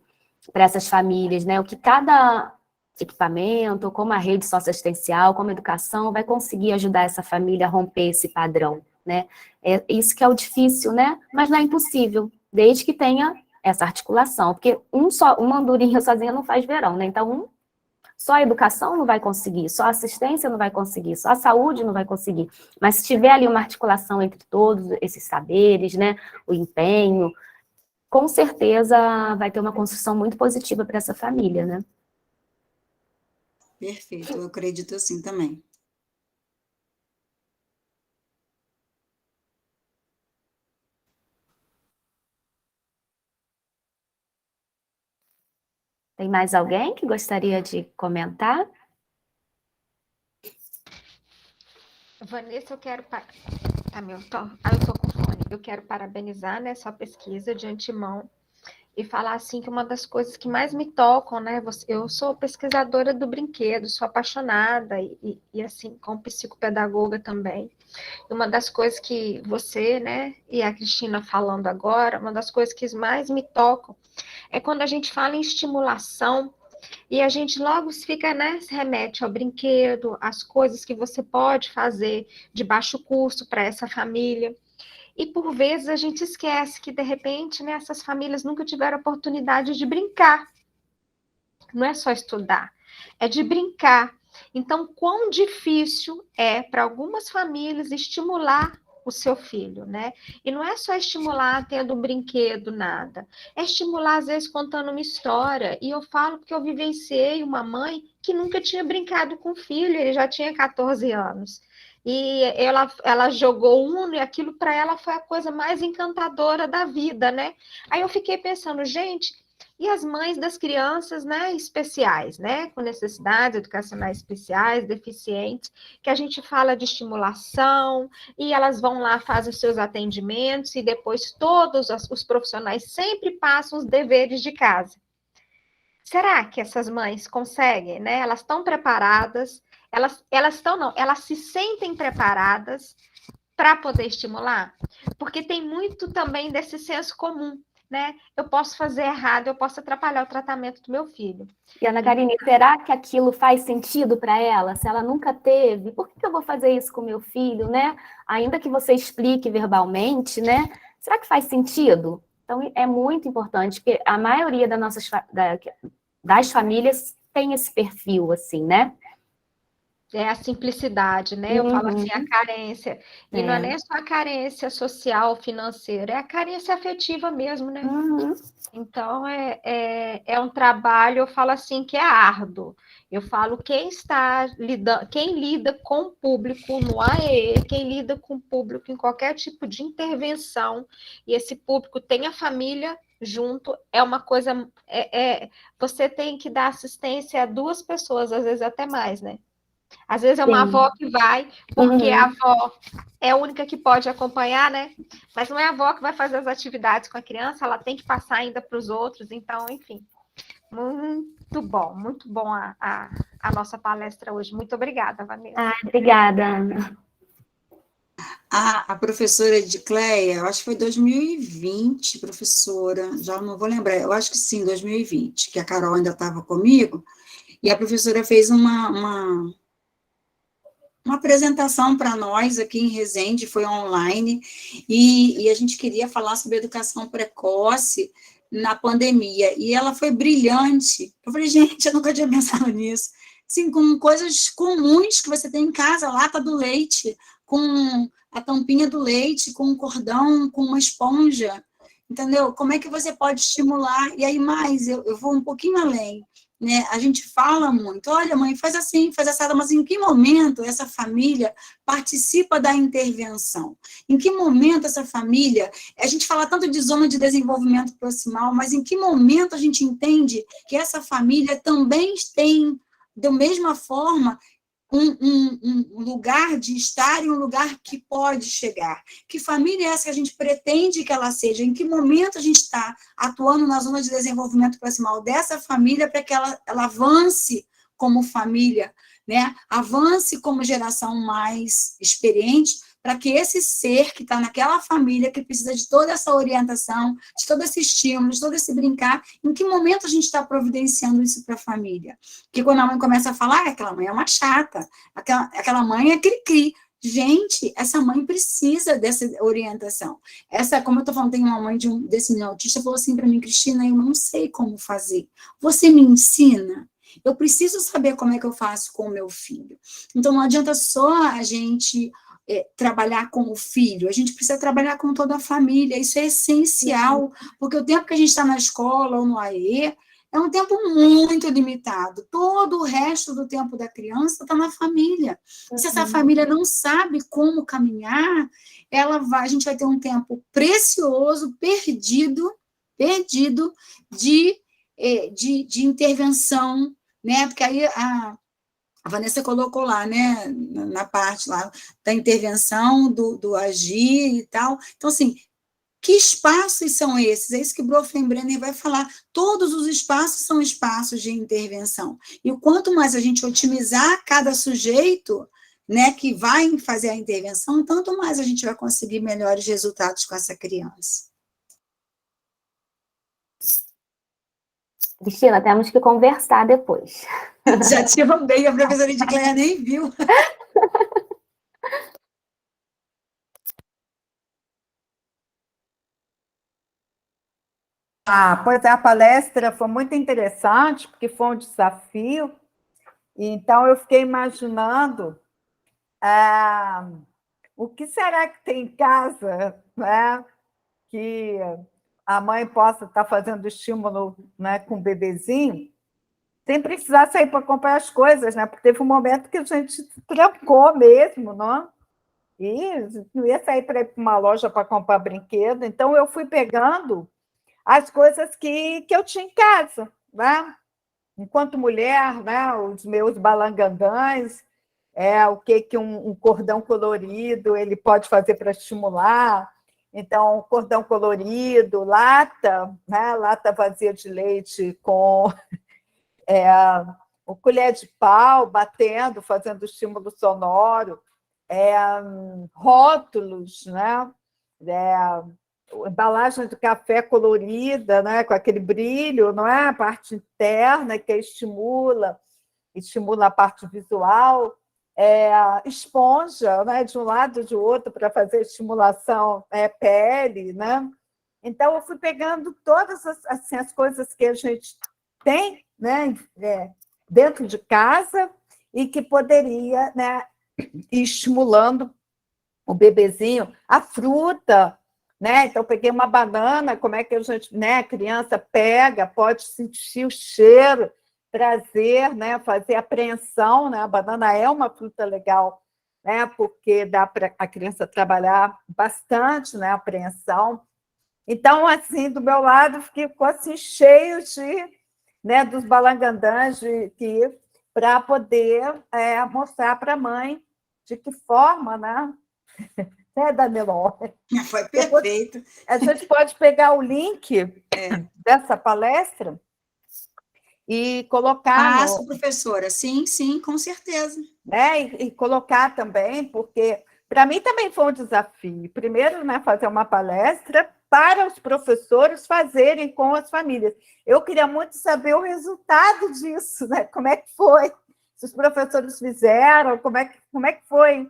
[SPEAKER 2] para essas famílias, né? O que cada equipamento, como a rede socioassistencial, como a educação, vai conseguir ajudar essa família a romper esse padrão, né? É isso que é o difícil, né? Mas não é impossível, desde que tenha essa articulação, porque uma andorinha sozinha não faz verão, né? Então, Só a educação não vai conseguir, só a assistência não vai conseguir, só a saúde não vai conseguir. Mas se tiver ali uma articulação entre todos esses saberes, né, o empenho, com certeza vai ter uma construção muito positiva para essa família, né?
[SPEAKER 4] Perfeito, eu acredito assim também.
[SPEAKER 2] Tem mais alguém que gostaria de comentar?
[SPEAKER 5] Vanessa, eu quero... eu tô com fone. Eu quero parabenizar, né, sua pesquisa de antemão e falar, assim, que uma das coisas que mais me tocam, né, eu sou pesquisadora do brinquedo, sou apaixonada e assim, como psicopedagoga também. Uma das coisas que você, né, e a Cristina falando agora, uma das coisas que mais me tocam é quando a gente fala em estimulação e a gente logo fica, né, se remete ao brinquedo, às coisas que você pode fazer de baixo custo para essa família. E por vezes a gente esquece que, de repente, né, essas famílias nunca tiveram oportunidade de brincar. Não é só estudar, é de brincar. Então, quão difícil é para algumas famílias estimular o seu filho, né? E não é só estimular tendo um brinquedo, nada. É estimular, às vezes, contando uma história. E eu falo porque eu vivenciei uma mãe que nunca tinha brincado com o filho, ele já tinha 14 anos. E ela jogou Uno e aquilo para ela foi a coisa mais encantadora da vida, né? Aí eu fiquei pensando, gente, e as mães das crianças, né, especiais, né, com necessidades educacionais especiais, deficientes, que a gente fala de estimulação, e elas vão lá, fazem os seus atendimentos, e depois todos os profissionais sempre passam os deveres de casa. Será que essas mães conseguem, né? Elas estão preparadas, elas se sentem preparadas para poder estimular? Porque tem muito também desse senso comum, né? Eu posso fazer errado, eu posso atrapalhar o tratamento do meu filho.
[SPEAKER 2] E, Ana Karine, será que aquilo faz sentido para ela? Se ela nunca teve, por que eu vou fazer isso com meu filho, né? Ainda que você explique verbalmente, né? Será que faz sentido? Então, é muito importante, porque a maioria das famílias tem esse perfil, assim, né?
[SPEAKER 5] É a simplicidade, né? Eu falo assim, a carência. E não é nem só a carência social, financeira, é a carência afetiva mesmo, né? Então, é um trabalho, eu falo assim, que é árduo. Eu falo, quem lida com o público no AE, quem lida com o público em qualquer tipo de intervenção, e esse público tem a família junto, é uma coisa... você tem que dar assistência a duas pessoas, às vezes até mais, né? Às vezes é uma avó que vai, porque a avó é a única que pode acompanhar, né? Mas não é a avó que vai fazer as atividades com a criança, ela tem que passar ainda para os outros. Então, enfim, muito bom a nossa palestra hoje. Muito obrigada, Vanessa.
[SPEAKER 2] Obrigada, Ana.
[SPEAKER 4] A professora Edicleia, eu acho que foi 2020, professora, já não vou lembrar, eu acho que sim, 2020, que a Carol ainda estava comigo, e a professora fez uma apresentação para nós aqui em Resende, foi online, e a gente queria falar sobre educação precoce na pandemia, e ela foi brilhante. Eu falei, gente, eu nunca tinha pensado nisso. Assim, com coisas comuns que você tem em casa, lata do leite, com a tampinha do leite, com um cordão, com uma esponja, entendeu? Como é que você pode estimular? E aí mais, eu vou um pouquinho além. Né? A gente fala muito, olha, mãe, faz assim, faz assado, mas em que momento essa família participa da intervenção? Em que momento essa família... A gente fala tanto de zona de desenvolvimento proximal, mas em que momento a gente entende que essa família também tem, da mesma forma, um lugar de estar e um lugar que pode chegar. Que família é essa que a gente pretende que ela seja? Em que momento a gente está atuando na zona de desenvolvimento proximal dessa família para que ela avance como família, né? Avance como geração mais experiente, para que esse ser que está naquela família, que precisa de toda essa orientação, de todo esse estímulo, de todo esse brincar, em que momento a gente está providenciando isso para a família? Porque quando a mãe começa a falar, aquela mãe é uma chata, aquela mãe é cri-cri. Gente, essa mãe precisa dessa orientação. Como eu estou falando, tem uma mãe desse menino autista, falou assim para mim, Cristina, eu não sei como fazer. Você me ensina? Eu preciso saber como é que eu faço com o meu filho. Então, não adianta só a gente trabalhar com o filho, a gente precisa trabalhar com toda a família, isso é essencial, porque o tempo que a gente está na escola ou no AE é um tempo muito limitado, todo o resto do tempo da criança está na família. Se essa família não sabe como caminhar, a gente vai ter um tempo precioso, perdido de intervenção, né? Porque aí a Vanessa colocou lá, né, na parte lá da intervenção, do agir e tal. Então, assim, que espaços são esses? É isso que Bronfenbrenner vai falar. Todos os espaços são espaços de intervenção. E o quanto mais a gente otimizar cada sujeito, né, que vai fazer a intervenção, tanto mais a gente vai conseguir melhores resultados com essa criança.
[SPEAKER 2] Cristina, temos que conversar depois.
[SPEAKER 4] Já te roubei, a professora Edicléia nem viu.
[SPEAKER 1] Pois é, a palestra foi muito interessante, porque foi um desafio. Então, eu fiquei imaginando o que será que tem em casa, né, que a mãe possa estar fazendo estímulo, né, com o bebezinho, sem precisar sair para comprar as coisas, né? Porque teve um momento que a gente se trancou mesmo, não? E não ia sair para ir para uma loja para comprar brinquedo. Então, eu fui pegando as coisas que eu tinha em casa, né? Enquanto mulher, né? Os meus balangandãs, o que um cordão colorido ele pode fazer para estimular. Então, cordão colorido, lata, né? Lata vazia de leite com o colher de pau batendo, fazendo estímulo sonoro, rótulos, né? Embalagem de café colorida, né? Com aquele brilho, não é? A parte interna que estimula a parte visual, esponja, né? De um lado e de outro para fazer estimulação pele, né? Então eu fui pegando todas as coisas que a gente tem, né, dentro de casa e que poderia, né, ir estimulando o bebezinho, a fruta, né? Então, peguei uma banana, como é que a criança pega, pode sentir o cheiro, prazer, né? Fazer apreensão, né? A banana é uma fruta legal, né? Porque dá para a criança trabalhar bastante, né? A apreensão. Então, assim, do meu lado, ficou assim, cheio né, dos balangandãs para poder mostrar para a mãe de que forma, né, Danilon?
[SPEAKER 4] Foi perfeito.
[SPEAKER 1] A gente pode pegar o link dessa palestra e colocar.
[SPEAKER 4] Passo, professora, sim, com certeza.
[SPEAKER 1] Né, e colocar também, porque para mim também foi um desafio. Primeiro, né, fazer uma palestra para os professores fazerem com as famílias. Eu queria muito saber o resultado disso, né? Como é que foi? Se os professores fizeram, como é que foi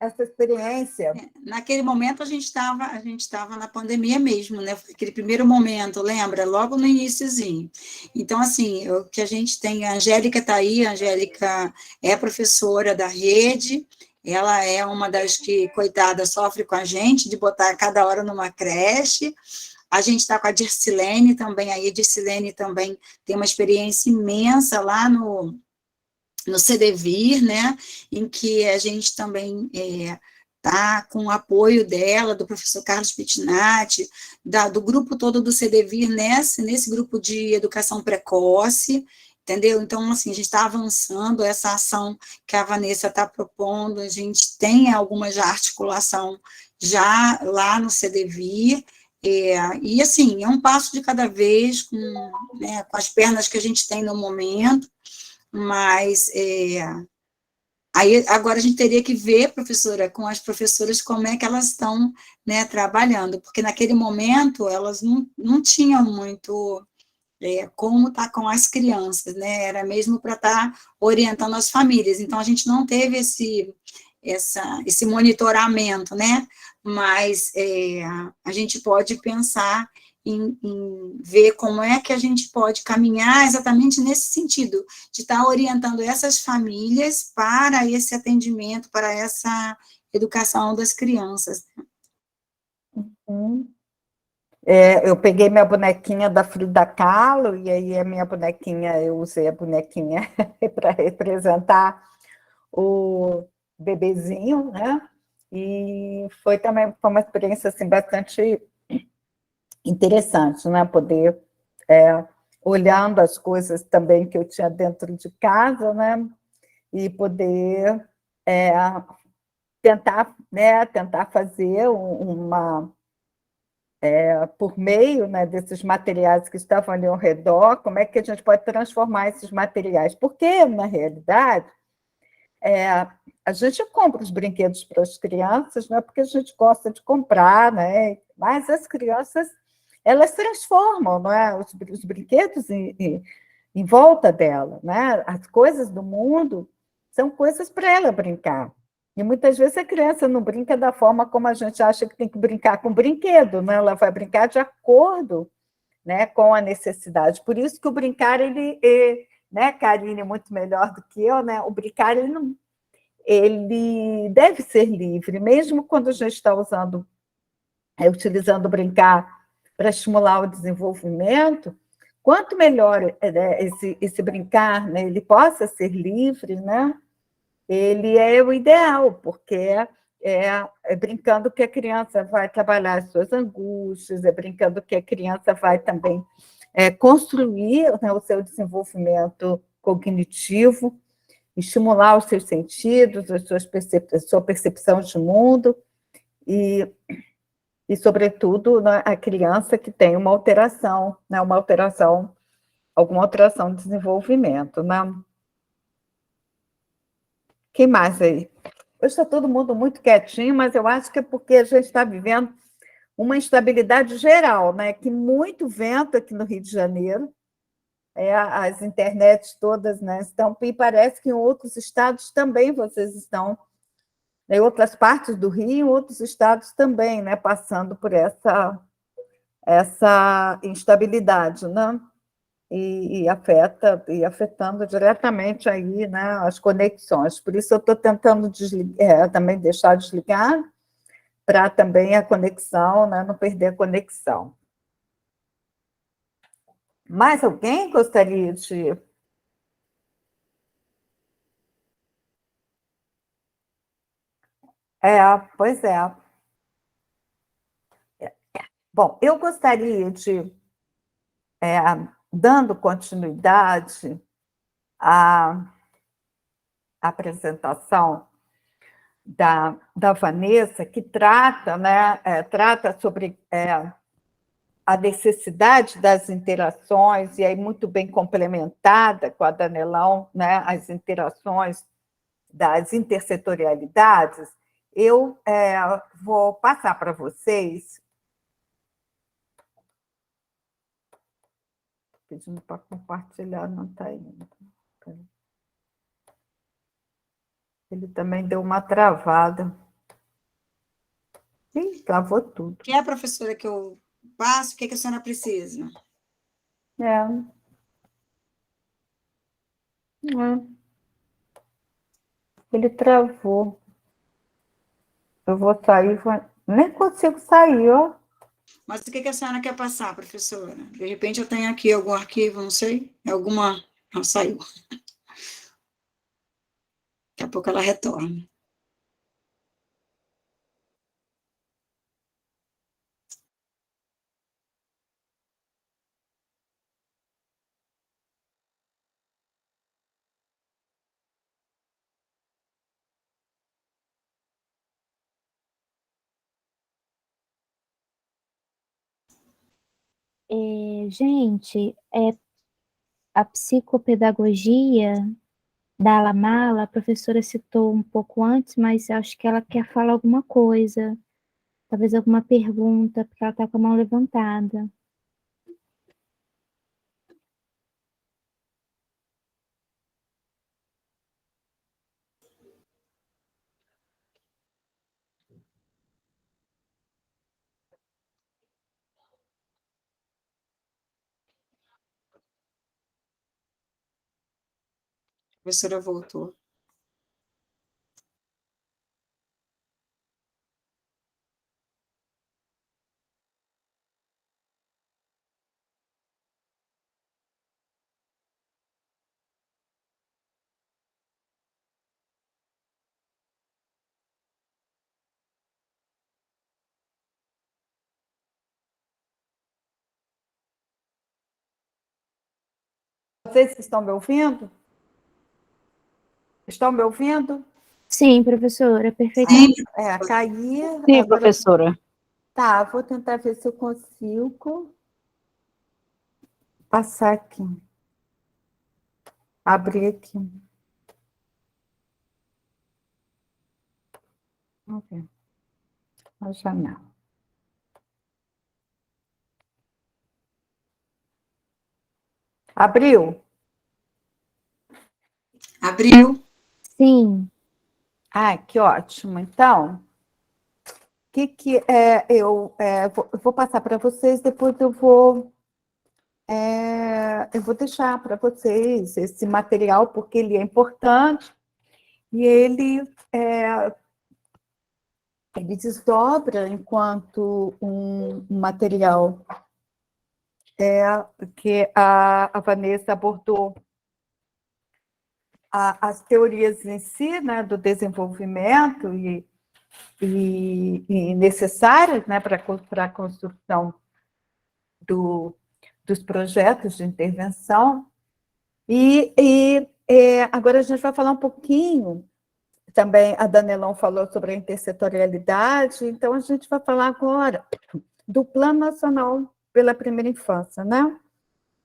[SPEAKER 1] essa experiência?
[SPEAKER 4] Naquele momento a gente estava na pandemia mesmo, né? Foi aquele primeiro momento, lembra? Logo no iniciozinho. Então, assim, o que a gente tem, a Angélica está aí, a Angélica é professora da rede, ela é uma das que, coitada, sofre com a gente de botar cada hora numa creche. A gente está com a Dircilene também, aí a Dircilene também tem uma experiência imensa lá no CDVIR, né, em que a gente também está com o apoio dela, do professor Carlos Pittinati, do grupo todo do CDVIR, nesse grupo de educação precoce, entendeu? Então, assim, a gente está avançando essa ação que a Vanessa está propondo, a gente tem alguma já articulação já lá no CDVIR, e, assim, é um passo de cada vez, com as pernas que a gente tem no momento, mas aí agora a gente teria que ver, professora, com as professoras, como é que elas estão, né, trabalhando, porque naquele momento elas não tinham muito como estar com as crianças, né, era mesmo para estar orientando as famílias, então a gente não teve esse monitoramento, né? Mas a gente pode pensar em ver como é que a gente pode caminhar exatamente nesse sentido, de estar orientando essas famílias para esse atendimento, para essa educação das crianças.
[SPEAKER 1] Eu peguei minha bonequinha da Frida Kahlo, e aí a minha bonequinha, eu usei a bonequinha para representar o bebezinho, né? E foi também foi uma experiência assim, bastante interessante, né? Poder, olhando as coisas também que eu tinha dentro de casa, né? E poder tentar, né? Tentar fazer uma por meio, né, desses materiais que estavam ali ao redor, como é que a gente pode transformar esses materiais? Porque, na realidade, a gente compra os brinquedos para as crianças, não é porque a gente gosta de comprar, né? Mas as crianças, elas transformam, não é? Os brinquedos em volta dela, né? As coisas do mundo são coisas para ela brincar. E muitas vezes a criança não brinca da forma como a gente acha que tem que brincar com o brinquedo, né? Ela vai brincar de acordo, né, com a necessidade. Por isso que o brincar, né, Karine, muito melhor do que eu, né? O brincar, ele deve ser livre, mesmo quando a gente está utilizando o brincar para estimular o desenvolvimento. Quanto melhor, né, esse brincar, né, ele possa ser livre, né, ele é o ideal, porque é brincando que a criança vai trabalhar as suas angústias, é brincando que a criança vai também construir, né, o seu desenvolvimento cognitivo, estimular os seus sentidos, a sua percepção de mundo, e sobretudo, né, a criança que tem uma alteração, né, alguma alteração de desenvolvimento, né? Quem mais aí? Hoje está todo mundo muito quietinho, mas eu acho que é porque a gente está vivendo uma instabilidade geral, né? Que muito vento aqui no Rio de Janeiro, as internets todas, né, estão, e parece que em outros estados também vocês estão, em outras partes do Rio, em outros estados também, né, passando por essa instabilidade, né? E afetando diretamente aí, né, as conexões. Por isso eu estou tentando também deixar desligado, para também a conexão, né, não perder a conexão. Mais alguém gostaria de... Pois é. Bom, eu gostaria de, dando continuidade à apresentação da Vanessa, que trata, né, trata sobre a necessidade das interações, e aí muito bem complementada com a Danelão, né, as interações das intersetorialidades, eu vou passar para vocês, pedindo para compartilhar, não está indo. Ele também deu uma travada. Ih, travou tudo.
[SPEAKER 4] Que é a professora que eu passo, o que a senhora precisa?
[SPEAKER 1] É. Ele travou. Eu vou sair, nem consigo sair, ó.
[SPEAKER 4] Mas o que a senhora quer passar, professora? De repente eu tenho aqui algum arquivo, não sei, alguma... Não, saiu. Daqui a pouco ela retorna.
[SPEAKER 3] Gente, a psicopedagogia da Alamala, a professora citou um pouco antes, mas acho que ela quer falar alguma coisa, talvez alguma pergunta, porque ela está com a mão levantada.
[SPEAKER 4] professora voltou.
[SPEAKER 1] Vocês estão me ouvindo? Estão me ouvindo?
[SPEAKER 3] Sim, professora, perfeitamente.
[SPEAKER 1] Caí.
[SPEAKER 6] Sim,
[SPEAKER 1] Agora,
[SPEAKER 6] professora.
[SPEAKER 1] tá, vou tentar ver se eu consigo passar aqui. Abrir aqui. Vamos ver. A janela. Abriu?
[SPEAKER 4] Abriu.
[SPEAKER 3] Sim.
[SPEAKER 1] Ah, que ótimo. Então, eu vou passar para vocês, depois eu vou deixar para vocês esse material, porque ele é importante e ele desdobra enquanto um material que a Vanessa abordou as teorias em si, né, do desenvolvimento e necessárias, né, para a construção dos projetos de intervenção. Agora a gente vai falar um pouquinho, também a Danelon falou sobre a intersetorialidade, então a gente vai falar agora do Plano Nacional pela Primeira Infância, né?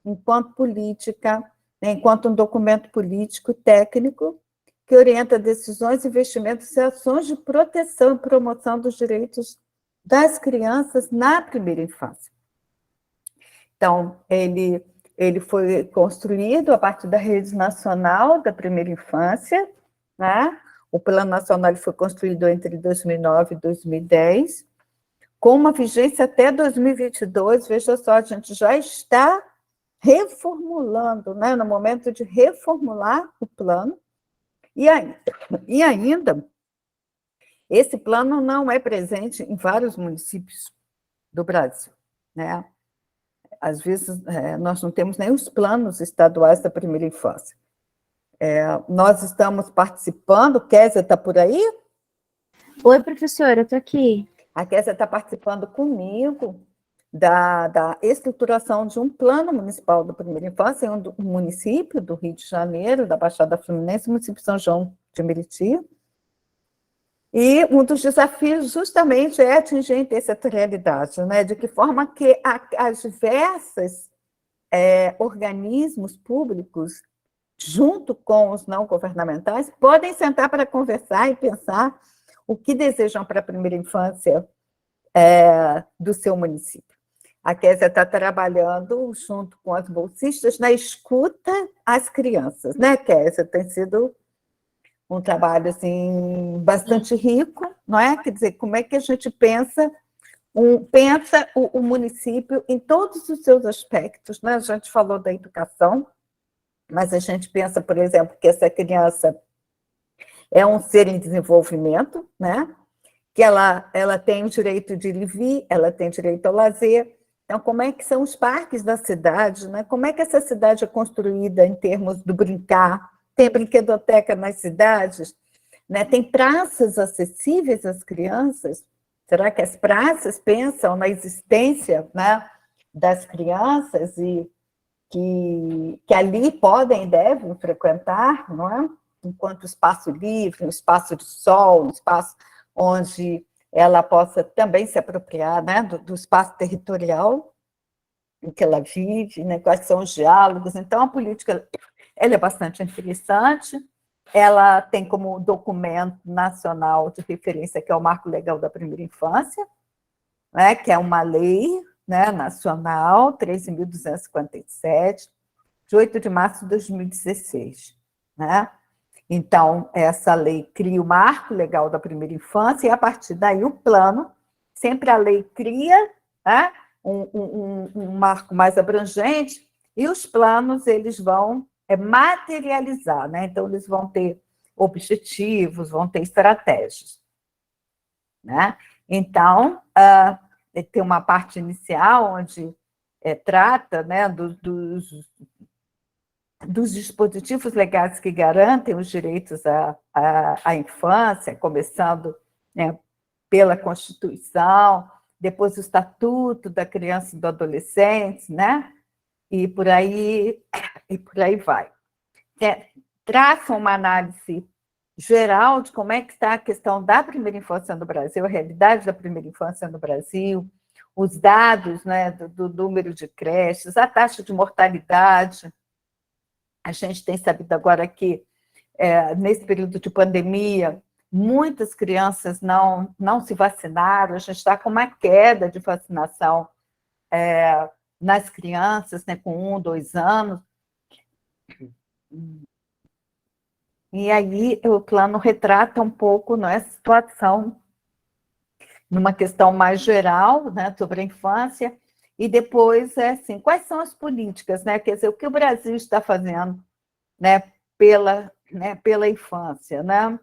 [SPEAKER 1] Enquanto política, né, enquanto um documento político técnico que orienta decisões, investimentos e ações de proteção e promoção dos direitos das crianças na primeira infância. Então, ele foi construído a partir da Rede Nacional da Primeira Infância, né? O Plano Nacional foi construído entre 2009 e 2010, com uma vigência até 2022. Veja só, a gente já está reformulando, né? No momento de reformular o plano, e ainda esse plano não é presente em vários municípios do Brasil, né? Às vezes, nós não temos nem os planos estaduais da primeira infância. Nós estamos participando, Kézia está por aí?
[SPEAKER 3] Oi, professora, eu estou aqui.
[SPEAKER 1] A Kézia está participando comigo da estruturação de um plano municipal da primeira infância em um município do Rio de Janeiro, da Baixada Fluminense, município de São João de Meriti. E um dos desafios justamente é atingir a intersetorialidade, né? De que forma que as diversas organismos públicos, junto com os não governamentais, podem sentar para conversar e pensar o que desejam para a primeira infância do seu município. A Kézia está trabalhando junto com as bolsistas na escuta às crianças, né, Kézia? Tem sido um trabalho assim, bastante rico, não é? Quer dizer, como é que a gente pensa o município em todos os seus aspectos, né? A gente falou da educação, mas a gente pensa, por exemplo, que essa criança é um ser em desenvolvimento, né? Que ela tem o direito de ir e vir, ela tem direito ao lazer. Então, como é que são os parques da cidade, né? Como é que essa cidade é construída em termos do brincar? Tem brinquedoteca nas cidades, né? Tem praças acessíveis às crianças? Será que as praças pensam na existência, né, das crianças e que ali podem e devem frequentar, não é? Enquanto espaço livre, um espaço de sol, um espaço onde ela possa também se apropriar, né, do espaço territorial em que ela vive, né, quais são os diálogos. Então, a política ela é bastante interessante, ela tem como documento nacional de referência, que é o Marco Legal da Primeira Infância, né, que é uma lei, né, nacional, 13.257, de 8 de março de 2016. Né? Então, essa lei cria o Marco Legal da Primeira Infância, e, a partir daí, o plano, sempre a lei cria, né, um marco mais abrangente, e os planos eles vão materializar, né? Então, eles vão ter objetivos, vão ter estratégias, né? Então, tem uma parte inicial onde trata, né, dos dispositivos legais que garantem os direitos à infância, começando, né, pela Constituição, depois o Estatuto da Criança e do Adolescente, né? E por aí vai. Traçam uma análise geral de como é que está a questão da primeira infância no Brasil, a realidade da primeira infância no Brasil, os dados, né, do número de creches, a taxa de mortalidade. A gente tem sabido agora que, nesse período de pandemia, muitas crianças não se vacinaram, a gente está com uma queda de vacinação nas crianças, né, com 1, 2 anos. E aí o plano retrata um pouco, né, a situação numa questão mais geral, né, sobre a infância, e depois, assim, quais são as políticas, né, quer dizer, o que o Brasil está fazendo, né, pela infância, né?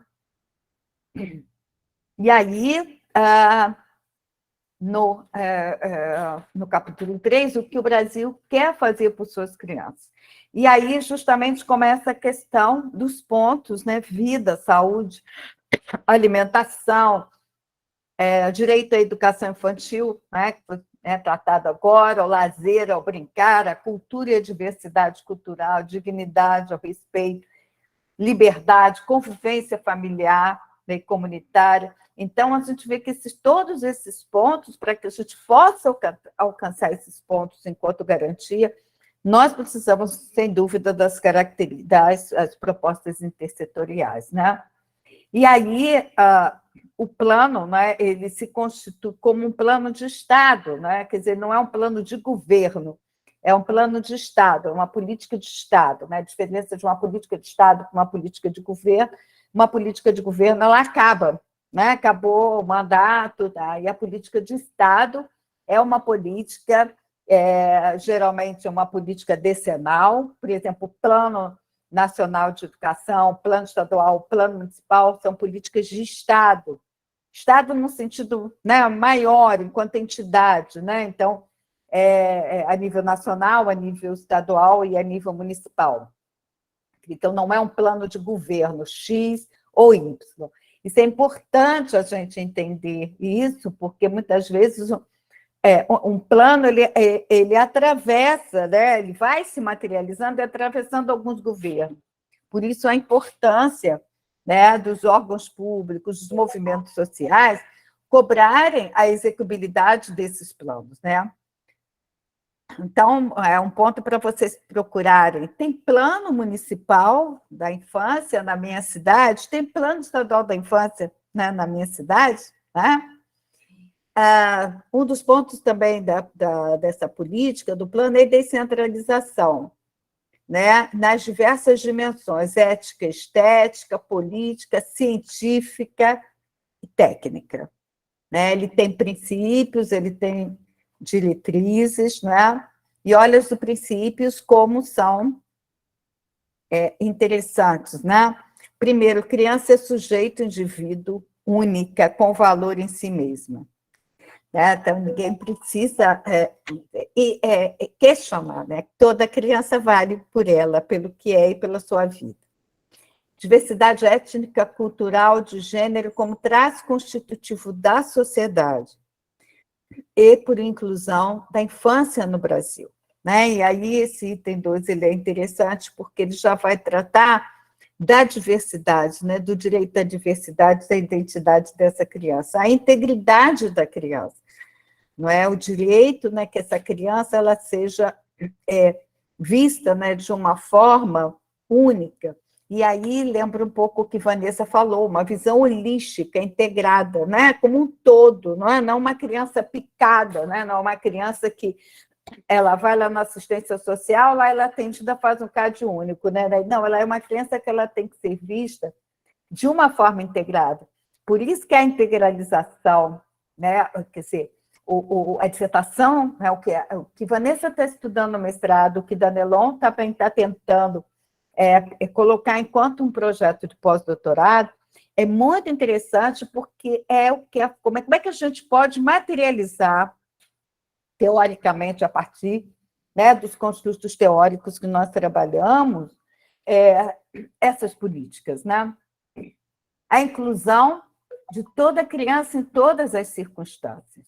[SPEAKER 1] E aí, no capítulo 3, o que o Brasil quer fazer por suas crianças. E aí, justamente, começa a questão dos pontos, né? Vida, saúde, alimentação, direito à educação infantil, né? Que é tratado agora, o lazer, ao brincar, a cultura e a diversidade cultural, dignidade, ao respeito, liberdade, convivência familiar, né, e comunitária. Então, a gente vê que todos esses pontos, para que a gente possa alcançar esses pontos enquanto garantia, nós precisamos, sem dúvida, das características, das propostas intersetoriais, né? E aí, o plano, né, ele se constitui como um plano de Estado, né? Quer dizer, não é um plano de governo, é um plano de Estado, é uma política de Estado, né? A diferença de uma política de Estado para uma política de governo, ela acaba, né? Acabou o mandato, tá? E a política de Estado é uma política, geralmente é uma política decenal, por exemplo, o Plano Nacional de Educação, Plano Estadual, Plano Municipal, são políticas de Estado. Estado no sentido, né, maior, enquanto entidade, né? Então, a nível nacional, a nível estadual e a nível municipal. Então, não é um plano de governo X ou Y. Isso é importante a gente entender isso, porque muitas vezes um plano ele atravessa, né? Ele vai se materializando e atravessando alguns governos. Por isso, a importância, né, dos órgãos públicos, dos movimentos sociais, cobrarem a execuibilidade desses planos, né? Então, é um ponto para vocês procurarem. Tem plano municipal da infância na minha cidade, tem plano estadual da infância, né, na minha cidade, né? Um dos pontos também dessa política, do plano, é a descentralização, né, nas diversas dimensões, ética, estética, política, científica e técnica. Né? Ele tem princípios, ele tem diretrizes, né? E olha os princípios como são interessantes, né? Primeiro, criança é sujeito, indivíduo, única, com valor em si mesma. Né? Então, ninguém precisa questionar, né? Toda criança vale por ela, pelo que é e pela sua vida. Diversidade étnica, cultural, de gênero, como traço constitutivo da sociedade e por inclusão da infância no Brasil. Né? E aí, esse item 2 ele é interessante porque ele já vai tratar da diversidade, né? Do direito à diversidade, da identidade dessa criança, a integridade da criança. Não é o direito, né, que essa criança ela seja vista, né, de uma forma única. E aí lembra um pouco o que Vanessa falou, uma visão holística, integrada, né, como um todo, não uma criança picada, né, não uma criança que ela vai lá na assistência social, lá ela atendida, faz um CAD único, né? Não, ela é uma criança que ela tem que ser vista de uma forma integrada. Por isso que a integralização, né, quer dizer, a dissertação, né, o que Vanessa está estudando no mestrado, o que Danelon está tentando colocar enquanto um projeto de pós-doutorado é muito interessante, porque como é que a gente pode materializar, teoricamente, a partir, né, dos construtos teóricos que nós trabalhamos, essas políticas, né? A inclusão de toda criança em todas as circunstâncias.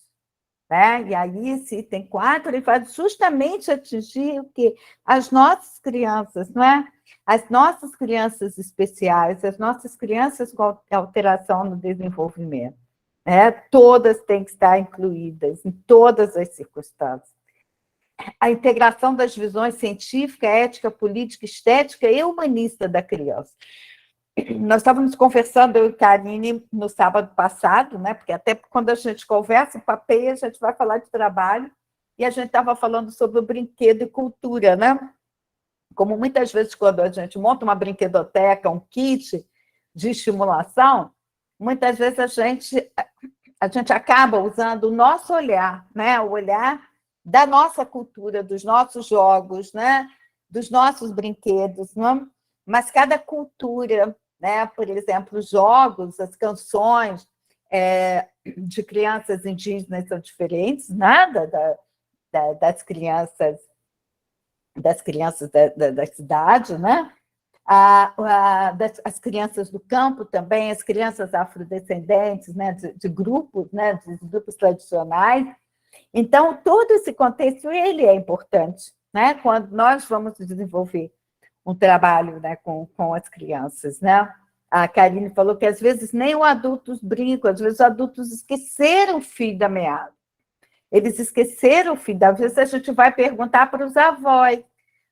[SPEAKER 1] Né? E aí, esse item 4, ele vai justamente atingir o quê? As nossas crianças, não é? As nossas crianças especiais, as nossas crianças com alteração no desenvolvimento. Né? Todas têm que estar incluídas em todas as circunstâncias. A integração das visões científica, ética, política, estética e humanista da criança. Nós estávamos conversando, eu e Karine, no sábado passado, né? Porque até quando a gente conversa, papeia, a gente vai falar de trabalho, e a gente estava falando sobre o brinquedo e cultura, né? Como muitas vezes, quando a gente monta uma brinquedoteca, um kit de estimulação, muitas vezes a gente acaba usando o nosso olhar, né? O olhar da nossa cultura, dos nossos jogos, né? Dos nossos brinquedos, né? Mas cada cultura, né? Por exemplo, os jogos, as canções de crianças indígenas são diferentes, nada das crianças da cidade, né? As crianças do campo também, as crianças afrodescendentes, né? De grupos, né? De grupos tradicionais. Então, todo esse contexto ele é importante, né? Quando nós vamos desenvolver um trabalho, né, com as crianças, né? A Karine falou que às vezes nem os adultos brincam, às vezes os adultos esqueceram o fio da meada. Eles esqueceram o fio da... Às vezes a gente vai perguntar para os avós,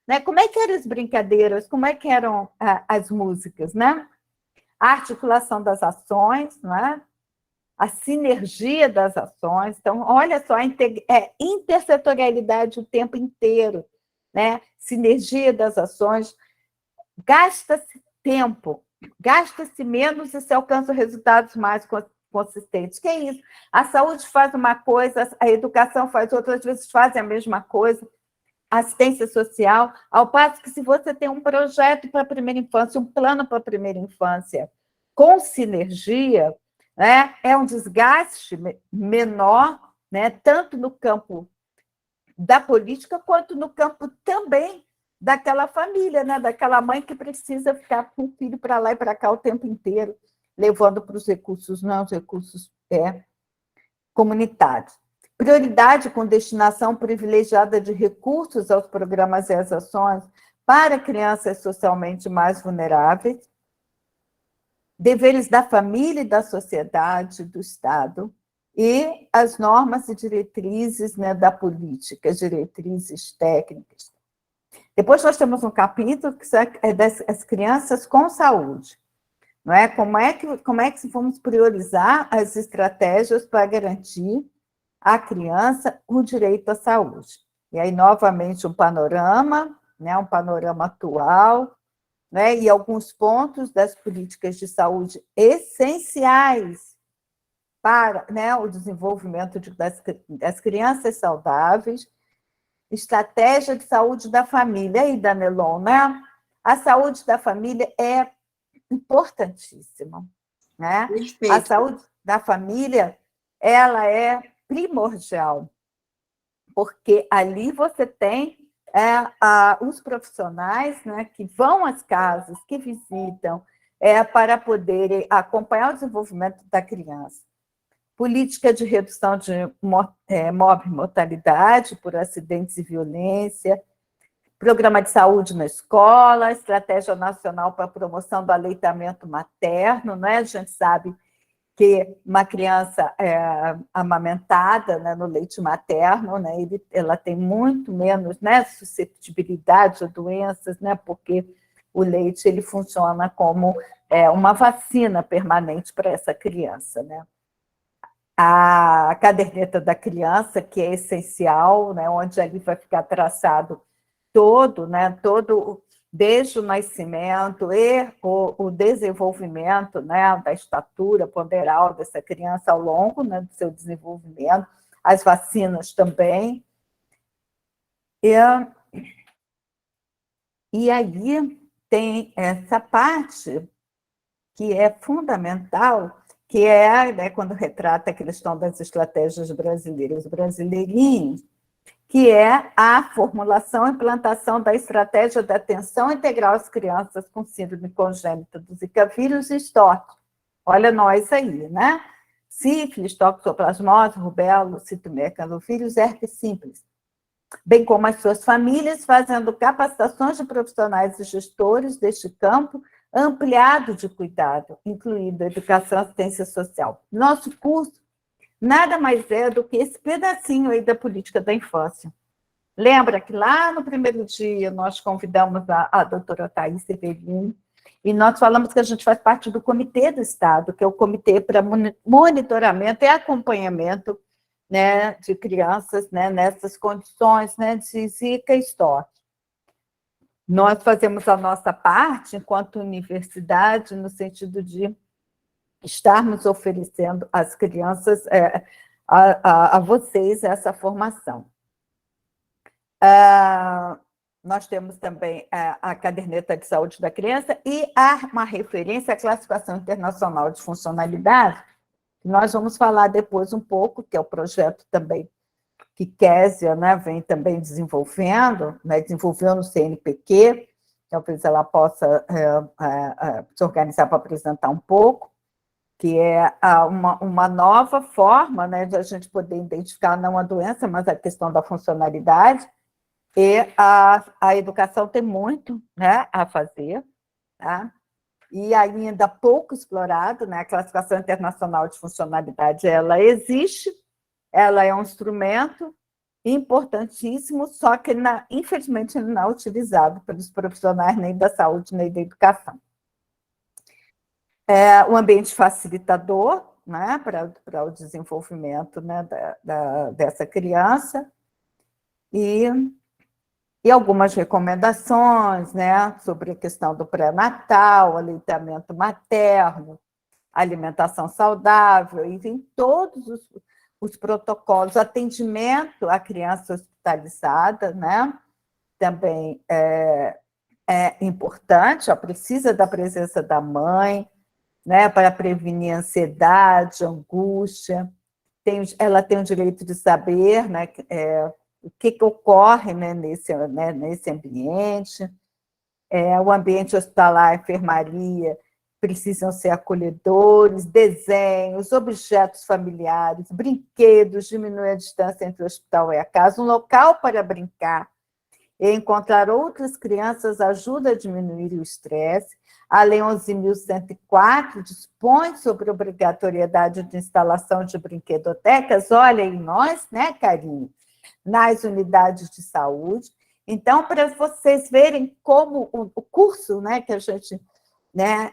[SPEAKER 1] né? Como é que eram as brincadeiras, como é que eram as músicas, né? A articulação das ações, né? A sinergia das ações. Então, olha só, intersetorialidade o tempo inteiro, né? Sinergia das ações. Gasta-se tempo, gasta-se menos e se alcança resultados mais consistentes. Que é isso? A saúde faz uma coisa, a educação faz outra, às vezes fazem a mesma coisa, a assistência social, ao passo que se você tem um projeto para a primeira infância, um plano para a primeira infância, com sinergia, né, é um desgaste menor, né, tanto no campo da política, quanto no campo também daquela família, né? Daquela mãe que precisa ficar com o filho para lá e para cá o tempo inteiro, levando para os recursos, não os recursos comunitários. Prioridade com destinação privilegiada de recursos aos programas e às ações para crianças socialmente mais vulneráveis. Deveres da família e da sociedade, do Estado, e as normas e diretrizes, né, da política, diretrizes técnicas. Depois nós temos um capítulo que é das crianças com saúde. Não é? Como é que vamos priorizar as estratégias para garantir à criança o direito à saúde? E aí, novamente, um panorama, né, um panorama atual, né, e alguns pontos das políticas de saúde essenciais para, né, o desenvolvimento das crianças saudáveis, estratégia de saúde da família. E aí, Danelon, né? A saúde da família é importantíssima, né?
[SPEAKER 4] Perfeito.
[SPEAKER 1] A saúde da família, ela é primordial, porque ali você tem os profissionais, né, que vão às casas, que visitam, para poderem acompanhar o desenvolvimento da criança. Política de redução de mortalidade por acidentes e violência, programa de saúde na escola, estratégia nacional para a promoção do aleitamento materno, né? A gente sabe que uma criança amamentada, né, no leite materno, né, ela tem muito menos, né, suscetibilidade a doenças, né, porque o leite ele funciona como uma vacina permanente para essa criança, né? A caderneta da criança, que é essencial, né, onde ali vai ficar traçado todo, né, desde o nascimento e o desenvolvimento, né, da estatura ponderal dessa criança ao longo, né, do seu desenvolvimento, as vacinas também. E aí, tem essa parte que é fundamental, que é, né, quando retrata a questão das estratégias brasileiras, brasileirinhos, que é a formulação e implantação da estratégia de atenção integral às crianças com síndrome congênita do Zika vírus e STOP. Olha nós aí, né? Sífilis, toxoplasmose, rubéola, citomegalovírus, herpes simples, bem como as suas famílias, fazendo capacitações de profissionais e gestores deste campo ampliado de cuidado, incluindo a educação e assistência social. Nosso curso nada mais é do que esse pedacinho aí da política da infância. Lembra que lá no primeiro dia nós convidamos a doutora Thaís Severino e nós falamos que a gente faz parte do Comitê do Estado, que é o Comitê para Monitoramento e Acompanhamento, né, de crianças, né, nessas condições, né, de Zika e STOP. Nós fazemos a nossa parte enquanto universidade, no sentido de estarmos oferecendo às crianças, a vocês, essa formação. Nós temos também a caderneta de saúde da criança e há uma referência à classificação internacional de funcionalidade, que nós vamos falar depois um pouco, que é o projeto também que Késia, né, vem também desenvolvendo, né, desenvolveu no CNPq, talvez ela possa se organizar para apresentar um pouco, que é uma nova forma, né, de a gente poder identificar não a doença, mas a questão da funcionalidade, e a educação tem muito, né, a fazer, tá? E ainda pouco explorado, né, a classificação internacional de funcionalidade, ela existe, ela é um instrumento importantíssimo, só que, infelizmente, não é utilizado pelos profissionais nem da saúde, nem da educação. O ambiente facilitador, né, para o desenvolvimento, né, dessa criança, e algumas recomendações, né, sobre a questão do pré-natal, aleitamento materno, alimentação saudável, enfim, todos os protocolos, atendimento à criança hospitalizada, né, também é importante, precisa da presença da mãe, né, para prevenir ansiedade, angústia. Ela tem o direito de saber, né, o que ocorre, né, nesse ambiente. O ambiente hospitalar, a enfermaria, precisam ser acolhedores, desenhos, objetos familiares, brinquedos, diminuir a distância entre o hospital e a casa, um local para brincar e encontrar outras crianças ajuda a diminuir o estresse. A Lei 11.104 dispõe sobre a obrigatoriedade de instalação de brinquedotecas, olha aí nós, né, carinho, nas unidades de saúde. Então, para vocês verem como o curso, né, que a gente, né,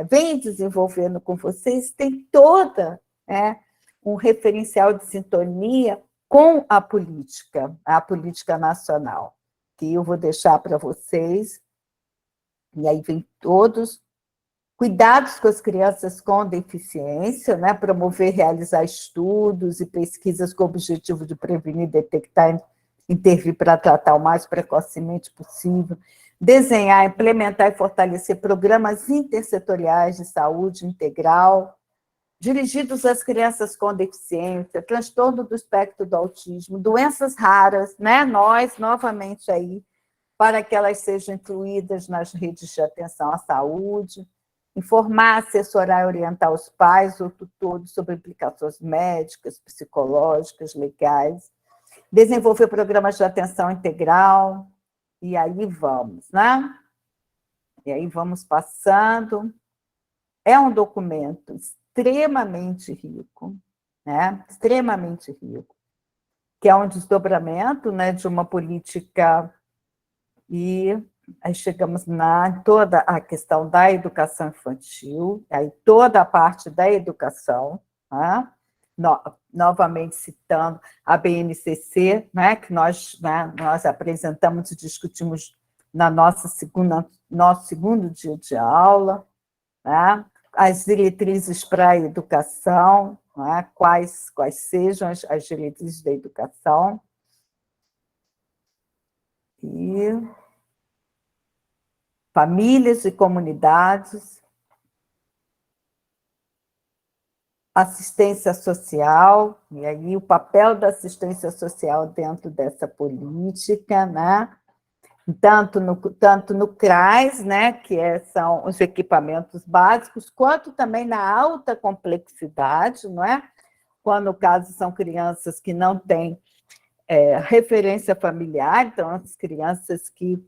[SPEAKER 1] vem desenvolvendo com vocês, tem toda, né, um referencial de sintonia com a política nacional, que eu vou deixar para vocês. E aí vem todos cuidados com as crianças com deficiência, né, promover, realizar estudos e pesquisas com o objetivo de prevenir, detectar, intervir para tratar o mais precocemente possível, desenhar, implementar e fortalecer programas intersetoriais de saúde integral, dirigidos às crianças com deficiência, transtorno do espectro do autismo, doenças raras, né, nós, novamente aí, para que elas sejam incluídas nas redes de atenção à saúde, informar, assessorar e orientar os pais ou tutores sobre implicações médicas, psicológicas, legais, desenvolver programas de atenção integral, e aí vamos, né? E aí vamos passando. É um documento extremamente rico, né? Extremamente rico, que é um desdobramento, né, de uma política. E aí chegamos toda a questão da educação infantil, aí toda a parte da educação, né? Novamente citando a BNCC, né, que nós apresentamos e discutimos nosso segundo dia de aula, né? As diretrizes para a educação, né? Quais sejam as diretrizes da educação. E famílias e comunidades, assistência social, e aí o papel da assistência social dentro dessa política, né? Tanto no CRAS, né, são os equipamentos básicos, quanto também na alta complexidade, não é? Quando, no caso, são crianças que não têm referência familiar, então, as crianças que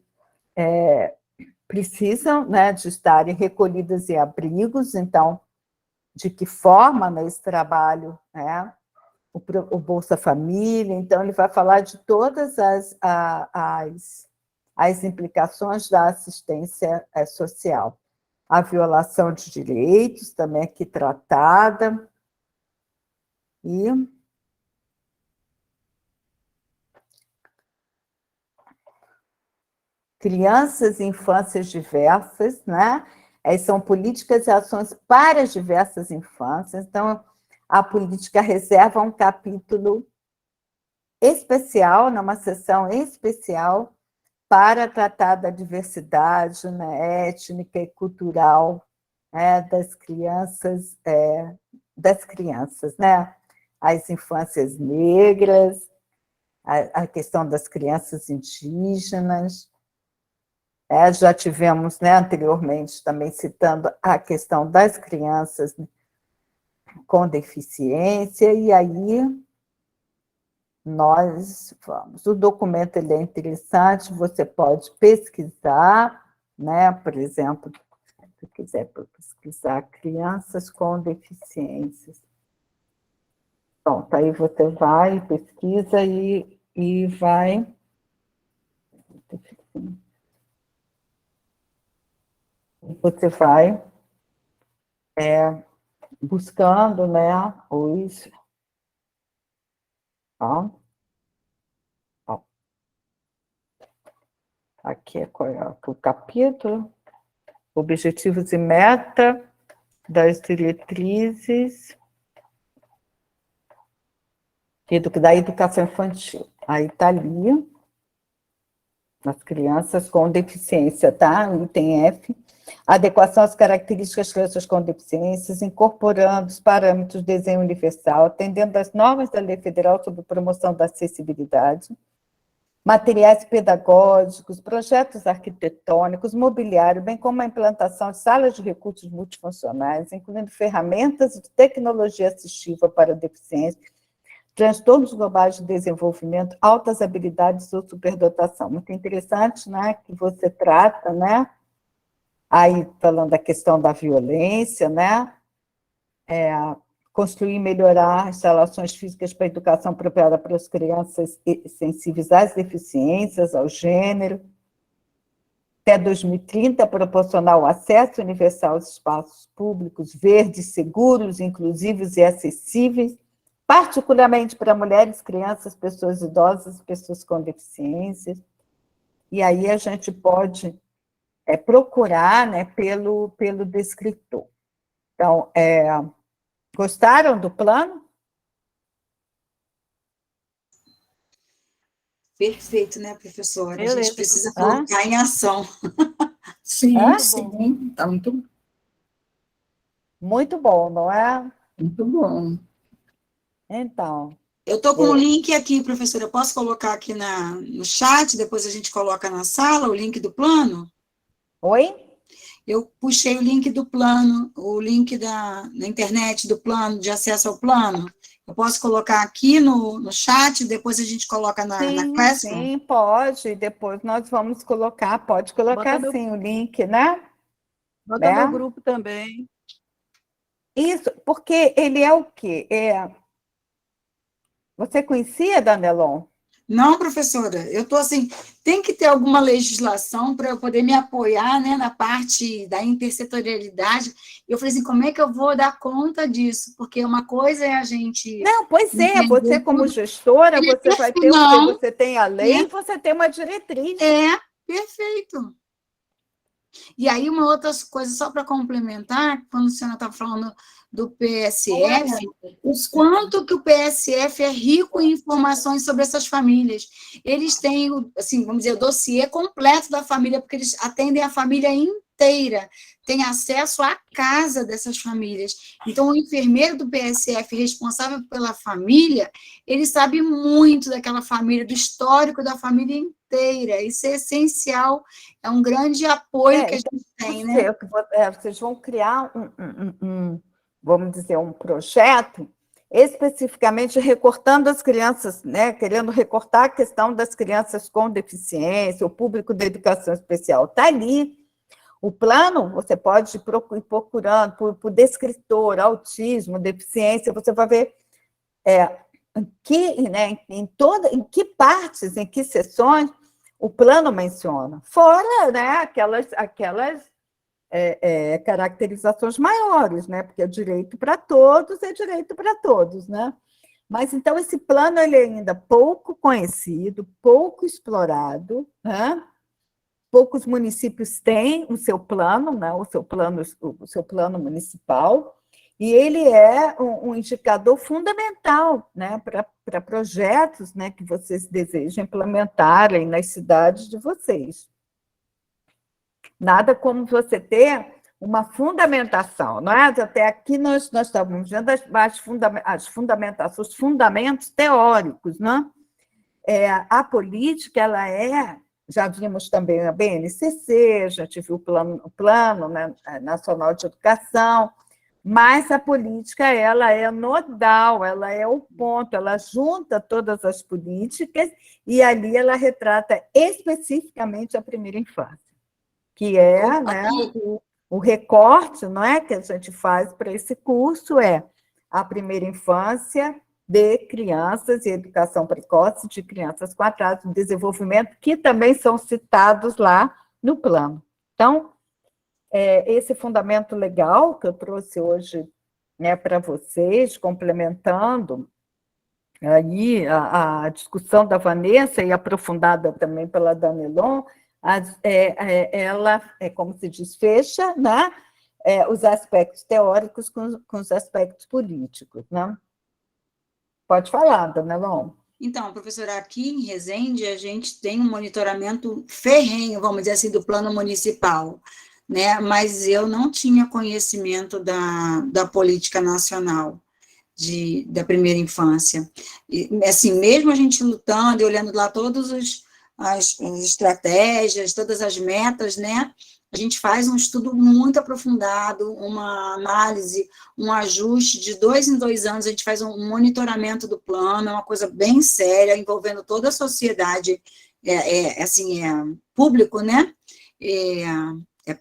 [SPEAKER 1] precisam, né, de estarem recolhidas em abrigos, então, de que forma, né, esse trabalho, né, o Bolsa Família, então, ele vai falar de todas as implicações da assistência social. A violação de direitos, também aqui tratada, e crianças e infâncias diversas, né? São políticas e ações para as diversas infâncias, então, a política reserva um capítulo especial, numa sessão especial, para tratar da diversidade, né, étnica e cultural, né, das crianças, né? As infâncias negras, a questão das crianças indígenas. Já tivemos, né, anteriormente, também citando a questão das crianças com deficiência, e aí nós vamos. O documento ele é interessante, você pode pesquisar, né? Por exemplo, se quiser pesquisar crianças com deficiências. Pronto, aí você vai, pesquisa e vai. Você vai buscando, né, os. Ó, aqui é o capítulo, objetivos e meta das diretrizes da educação infantil. Aí está ali, as crianças com deficiência, tá? O item F, adequação às características das crianças com deficiências, incorporando os parâmetros de desenho universal, atendendo às normas da Lei Federal sobre promoção da acessibilidade, materiais pedagógicos, projetos arquitetônicos, mobiliário, bem como a implantação de salas de recursos multifuncionais, incluindo ferramentas de tecnologia assistiva para deficiência, transtornos globais de desenvolvimento, altas habilidades ou superdotação. Muito interessante, né, que você trata, né, aí falando da questão da violência, né, construir e melhorar instalações físicas para a educação apropriada para as crianças sensíveis às deficiências, ao gênero. Até 2030, proporcionar o acesso universal aos espaços públicos verdes, seguros, inclusivos e acessíveis, particularmente para mulheres, crianças, pessoas idosas, pessoas com deficiências. E aí a gente pode procurar, né, pelo descritor. Então, gostaram do plano?
[SPEAKER 4] Perfeito, né, professora? A
[SPEAKER 6] Beleza,
[SPEAKER 4] gente precisa
[SPEAKER 6] professora.
[SPEAKER 4] colocar em ação.
[SPEAKER 7] Sim,
[SPEAKER 1] Hã?
[SPEAKER 7] sim, está
[SPEAKER 1] Muito bom, não é?
[SPEAKER 7] muito bom.
[SPEAKER 1] Então,
[SPEAKER 4] Eu estou com o link aqui, professora. Eu posso colocar aqui no chat, depois a gente coloca na sala o link do plano?
[SPEAKER 1] oi?
[SPEAKER 4] Eu puxei o link do plano, o link na internet do plano, de acesso ao plano. Eu posso colocar aqui no chat, depois a gente coloca na Classroom?
[SPEAKER 1] Sim, pode. Depois nós vamos colocar, pode colocar
[SPEAKER 6] Bota
[SPEAKER 1] sim o link, né?
[SPEAKER 6] Bota meu
[SPEAKER 1] Né?
[SPEAKER 6] grupo também.
[SPEAKER 1] Isso, porque ele é o quê? Você conhecia, Danelon?
[SPEAKER 4] Não, professora, eu estou assim, tem que ter alguma legislação para eu poder me apoiar, né, na parte da intersetorialidade. Eu falei assim, como é que eu vou dar conta disso? Porque uma coisa é a gente...
[SPEAKER 1] Não, pois é,
[SPEAKER 4] entender
[SPEAKER 1] você como
[SPEAKER 4] tudo.
[SPEAKER 1] gestora, você vai ter o quê?
[SPEAKER 4] Não,
[SPEAKER 1] Você tem a lei e você tem uma diretriz.
[SPEAKER 4] perfeito. E aí, uma outra coisa, só para complementar, quando a senhora está falando do PSF, os quanto que o PSF é rico em informações sobre essas famílias. Eles têm, assim, vamos dizer, o dossiê completo da família, porque eles atendem a família inteira, têm acesso à casa dessas famílias. Então, o enfermeiro do PSF responsável pela família, ele sabe muito daquela família, do histórico da família inteira. Isso é essencial, é um grande apoio que a gente tem, né?
[SPEAKER 1] Vocês vão criar vamos dizer, um projeto especificamente recortando as crianças, né, querendo recortar a questão das crianças com deficiência, o público da educação especial. Está ali. O plano, você pode ir procurando por descritor, autismo, deficiência, você vai ver em que partes, em que sessões o plano menciona. Fora, né, aquelas caracterizações maiores, né? Porque é direito para todos, né? Mas, então, esse plano ele é ainda pouco conhecido, pouco explorado, né? Poucos municípios têm o seu plano, né? o seu plano municipal, e ele é um indicador fundamental, né? Para projetos, né? Que vocês desejam implementarem nas cidades de vocês. Nada como você ter uma fundamentação, não é? Até aqui nós estávamos vendo as fundamentações, os fundamentos teóricos, né? A política, já vimos também a BNCC, já tive o plano, né, Nacional de Educação, mas a política ela é nodal, ela é o ponto, ela junta todas as políticas e ali ela retrata especificamente a primeira infância, que é, né, o recorte, não é, que a gente faz para esse curso a primeira infância de crianças e educação precoce de crianças com atraso de desenvolvimento, que também são citados lá no plano. Então, esse fundamento legal que eu trouxe hoje, né, para vocês, complementando aí a discussão da Vanessa e aprofundada também pela Danelon, ela, como se diz, fecha, né, os aspectos teóricos com os aspectos políticos, né? Pode falar, Danelon.
[SPEAKER 4] Então, professora, aqui em Resende, a gente tem um monitoramento ferrenho, vamos dizer assim, do plano municipal, né? Mas eu não tinha conhecimento da política nacional da primeira infância. E, assim, mesmo a gente lutando e olhando lá todas as estratégias, todas as metas, né? A gente faz um estudo muito aprofundado, uma análise, um ajuste de 2 em 2 anos, a gente faz um monitoramento do plano, é uma coisa bem séria, envolvendo toda a sociedade, público, né?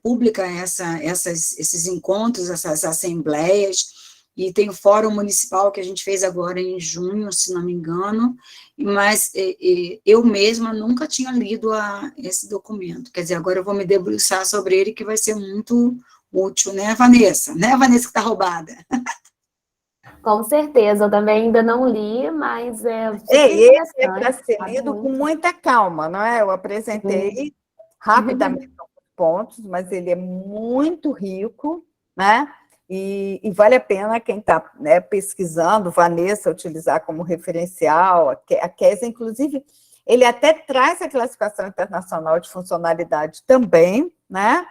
[SPEAKER 4] Pública esses encontros, essas assembleias, e tem o Fórum Municipal que a gente fez agora em junho, se não me engano, mas eu mesma nunca tinha lido esse documento. Quer dizer, agora eu vou me debruçar sobre ele, que vai ser muito útil, né, Vanessa? Né, Vanessa, que está roubada?
[SPEAKER 2] Com certeza, eu também ainda não li, mas
[SPEAKER 1] Esse é para ser lido com muita calma, não é? Eu apresentei rapidamente alguns pontos, mas ele é muito rico, né? E vale a pena quem está, né, pesquisando, Vanessa, utilizar como referencial, a QES, inclusive, ele até traz a classificação internacional de funcionalidade também, né?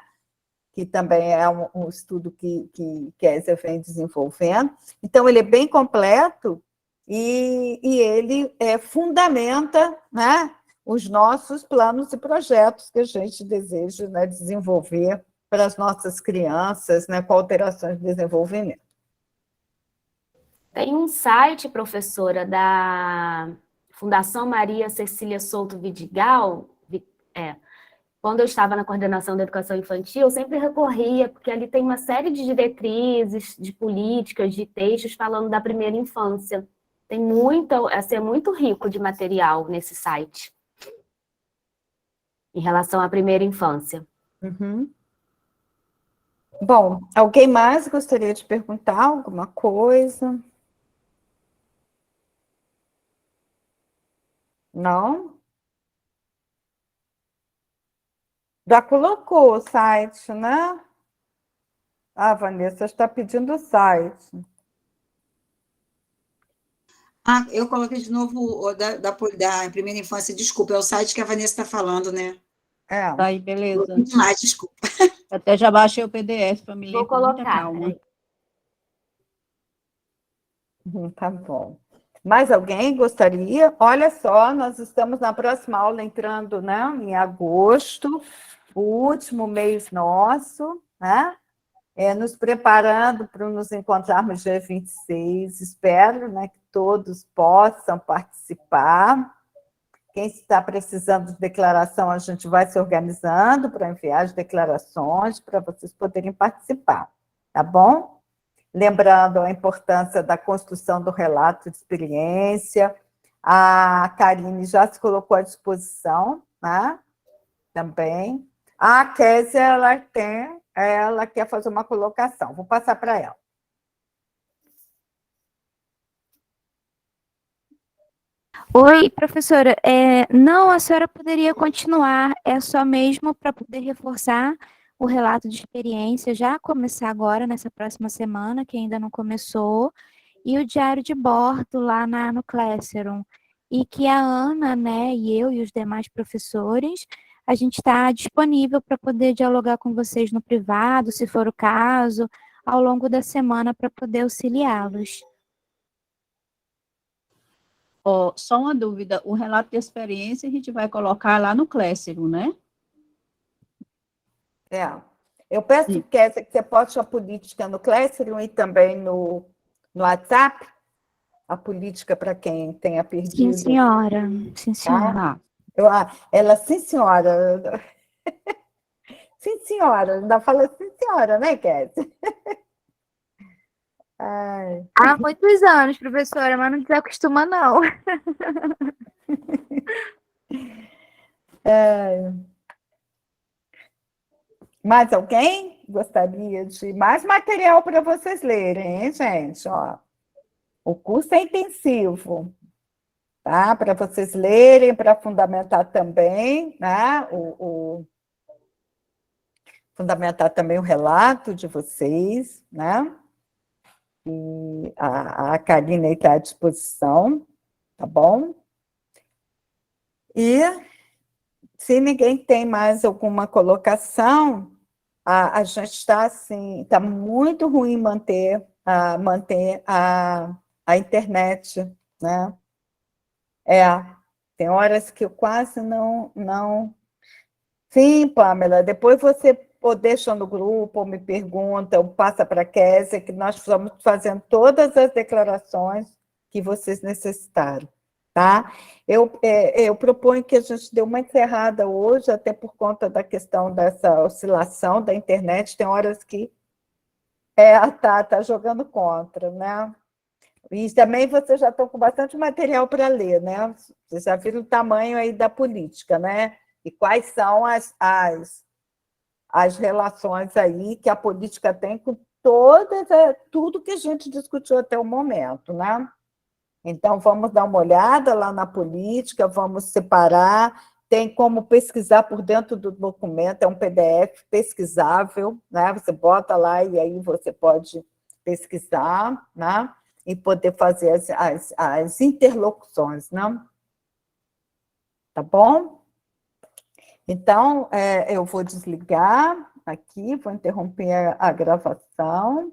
[SPEAKER 1] Que também é um estudo que QES vem desenvolvendo. Então, ele é bem completo e ele fundamenta, né, os nossos planos e projetos que a gente deseja, né, desenvolver para as nossas crianças, né, com alterações de desenvolvimento.
[SPEAKER 2] Tem um site, professora, da Fundação Maria Cecília Souto Vidigal, quando eu estava na coordenação da educação infantil, eu sempre recorria, porque ali tem uma série de diretrizes, de políticas, de textos falando da primeira infância. Tem é muito rico de material nesse site, em relação à primeira infância.
[SPEAKER 1] Uhum. Bom, alguém mais gostaria de perguntar alguma coisa? Não? Já colocou o site, né? Ah, Vanessa está pedindo o site.
[SPEAKER 4] Ah, eu coloquei de novo da primeira infância, desculpa, é o site que a Vanessa está falando, né?
[SPEAKER 1] É.
[SPEAKER 6] Tá aí, beleza.
[SPEAKER 4] Mais, desculpa.
[SPEAKER 6] Até já baixei o PDF para me ler
[SPEAKER 2] Vou
[SPEAKER 6] com muita
[SPEAKER 2] colocar,
[SPEAKER 6] calma.
[SPEAKER 2] peraí.
[SPEAKER 1] Tá bom. Mais alguém gostaria? Olha só, nós estamos na próxima aula entrando, né, em agosto, o último mês nosso, né? Nos preparando para nos encontrarmos dia 26. Espero, né, que todos possam participar. Quem está precisando de declaração, a gente vai se organizando para enviar as declarações para vocês poderem participar, tá bom? Lembrando a importância da construção do relato de experiência. A Karine já se colocou à disposição, né? Também. A Kézia, ela quer fazer uma colocação. Vou passar para ela.
[SPEAKER 3] Oi, professora. Não, a senhora poderia continuar, é só mesmo para poder reforçar o relato de experiência, já começar agora, nessa próxima semana, que ainda não começou, e o diário de bordo lá no Classroom. E que a Ana, né, e eu e os demais professores, a gente está disponível para poder dialogar com vocês no privado, se for o caso, ao longo da semana, para poder auxiliá-los.
[SPEAKER 6] Ó, só uma dúvida, o relato de experiência a gente vai colocar lá no Classroom, né?
[SPEAKER 1] Eu peço,
[SPEAKER 6] Sim.
[SPEAKER 1] Kézia, que você poste a política no Classroom e também no WhatsApp, a política para quem tenha
[SPEAKER 3] Sim,
[SPEAKER 1] perdido.
[SPEAKER 3] senhora. Sim, senhora.
[SPEAKER 6] Tá.
[SPEAKER 1] Ela, sim, senhora. Sim, senhora. Ainda fala sim, senhora, né, Kézia? Ai.
[SPEAKER 3] Há muitos anos, professora, mas não desacostuma, não.
[SPEAKER 1] Mais alguém gostaria de mais material para vocês lerem, hein, gente? Ó, o curso é intensivo, tá? Para vocês lerem, para fundamentar também, né? Fundamentar também o relato de vocês, né? E a Karine está à disposição, tá bom? E se ninguém tem mais alguma colocação, a gente está assim, está muito ruim manter a internet, né? Tem horas que eu quase não. Sim, Pamela, depois você ou deixa no grupo, ou me pergunta, ou passa para a Kézia, que nós estamos fazendo todas as declarações que vocês necessitaram, tá? Eu proponho que a gente dê uma encerrada hoje, até por conta da questão dessa oscilação da internet, tem horas que tá jogando contra, né? E também vocês já estão com bastante material para ler, né? Vocês já viram o tamanho aí da política, né? E quais são as relações aí que a política tem com tudo que a gente discutiu até o momento, né? Então, vamos dar uma olhada lá na política, vamos separar, tem como pesquisar por dentro do documento, é um PDF pesquisável, né? Você bota lá e aí você pode pesquisar, né? E poder fazer as interlocuções, né? Tá bom? Então, eu vou desligar aqui, vou interromper a gravação.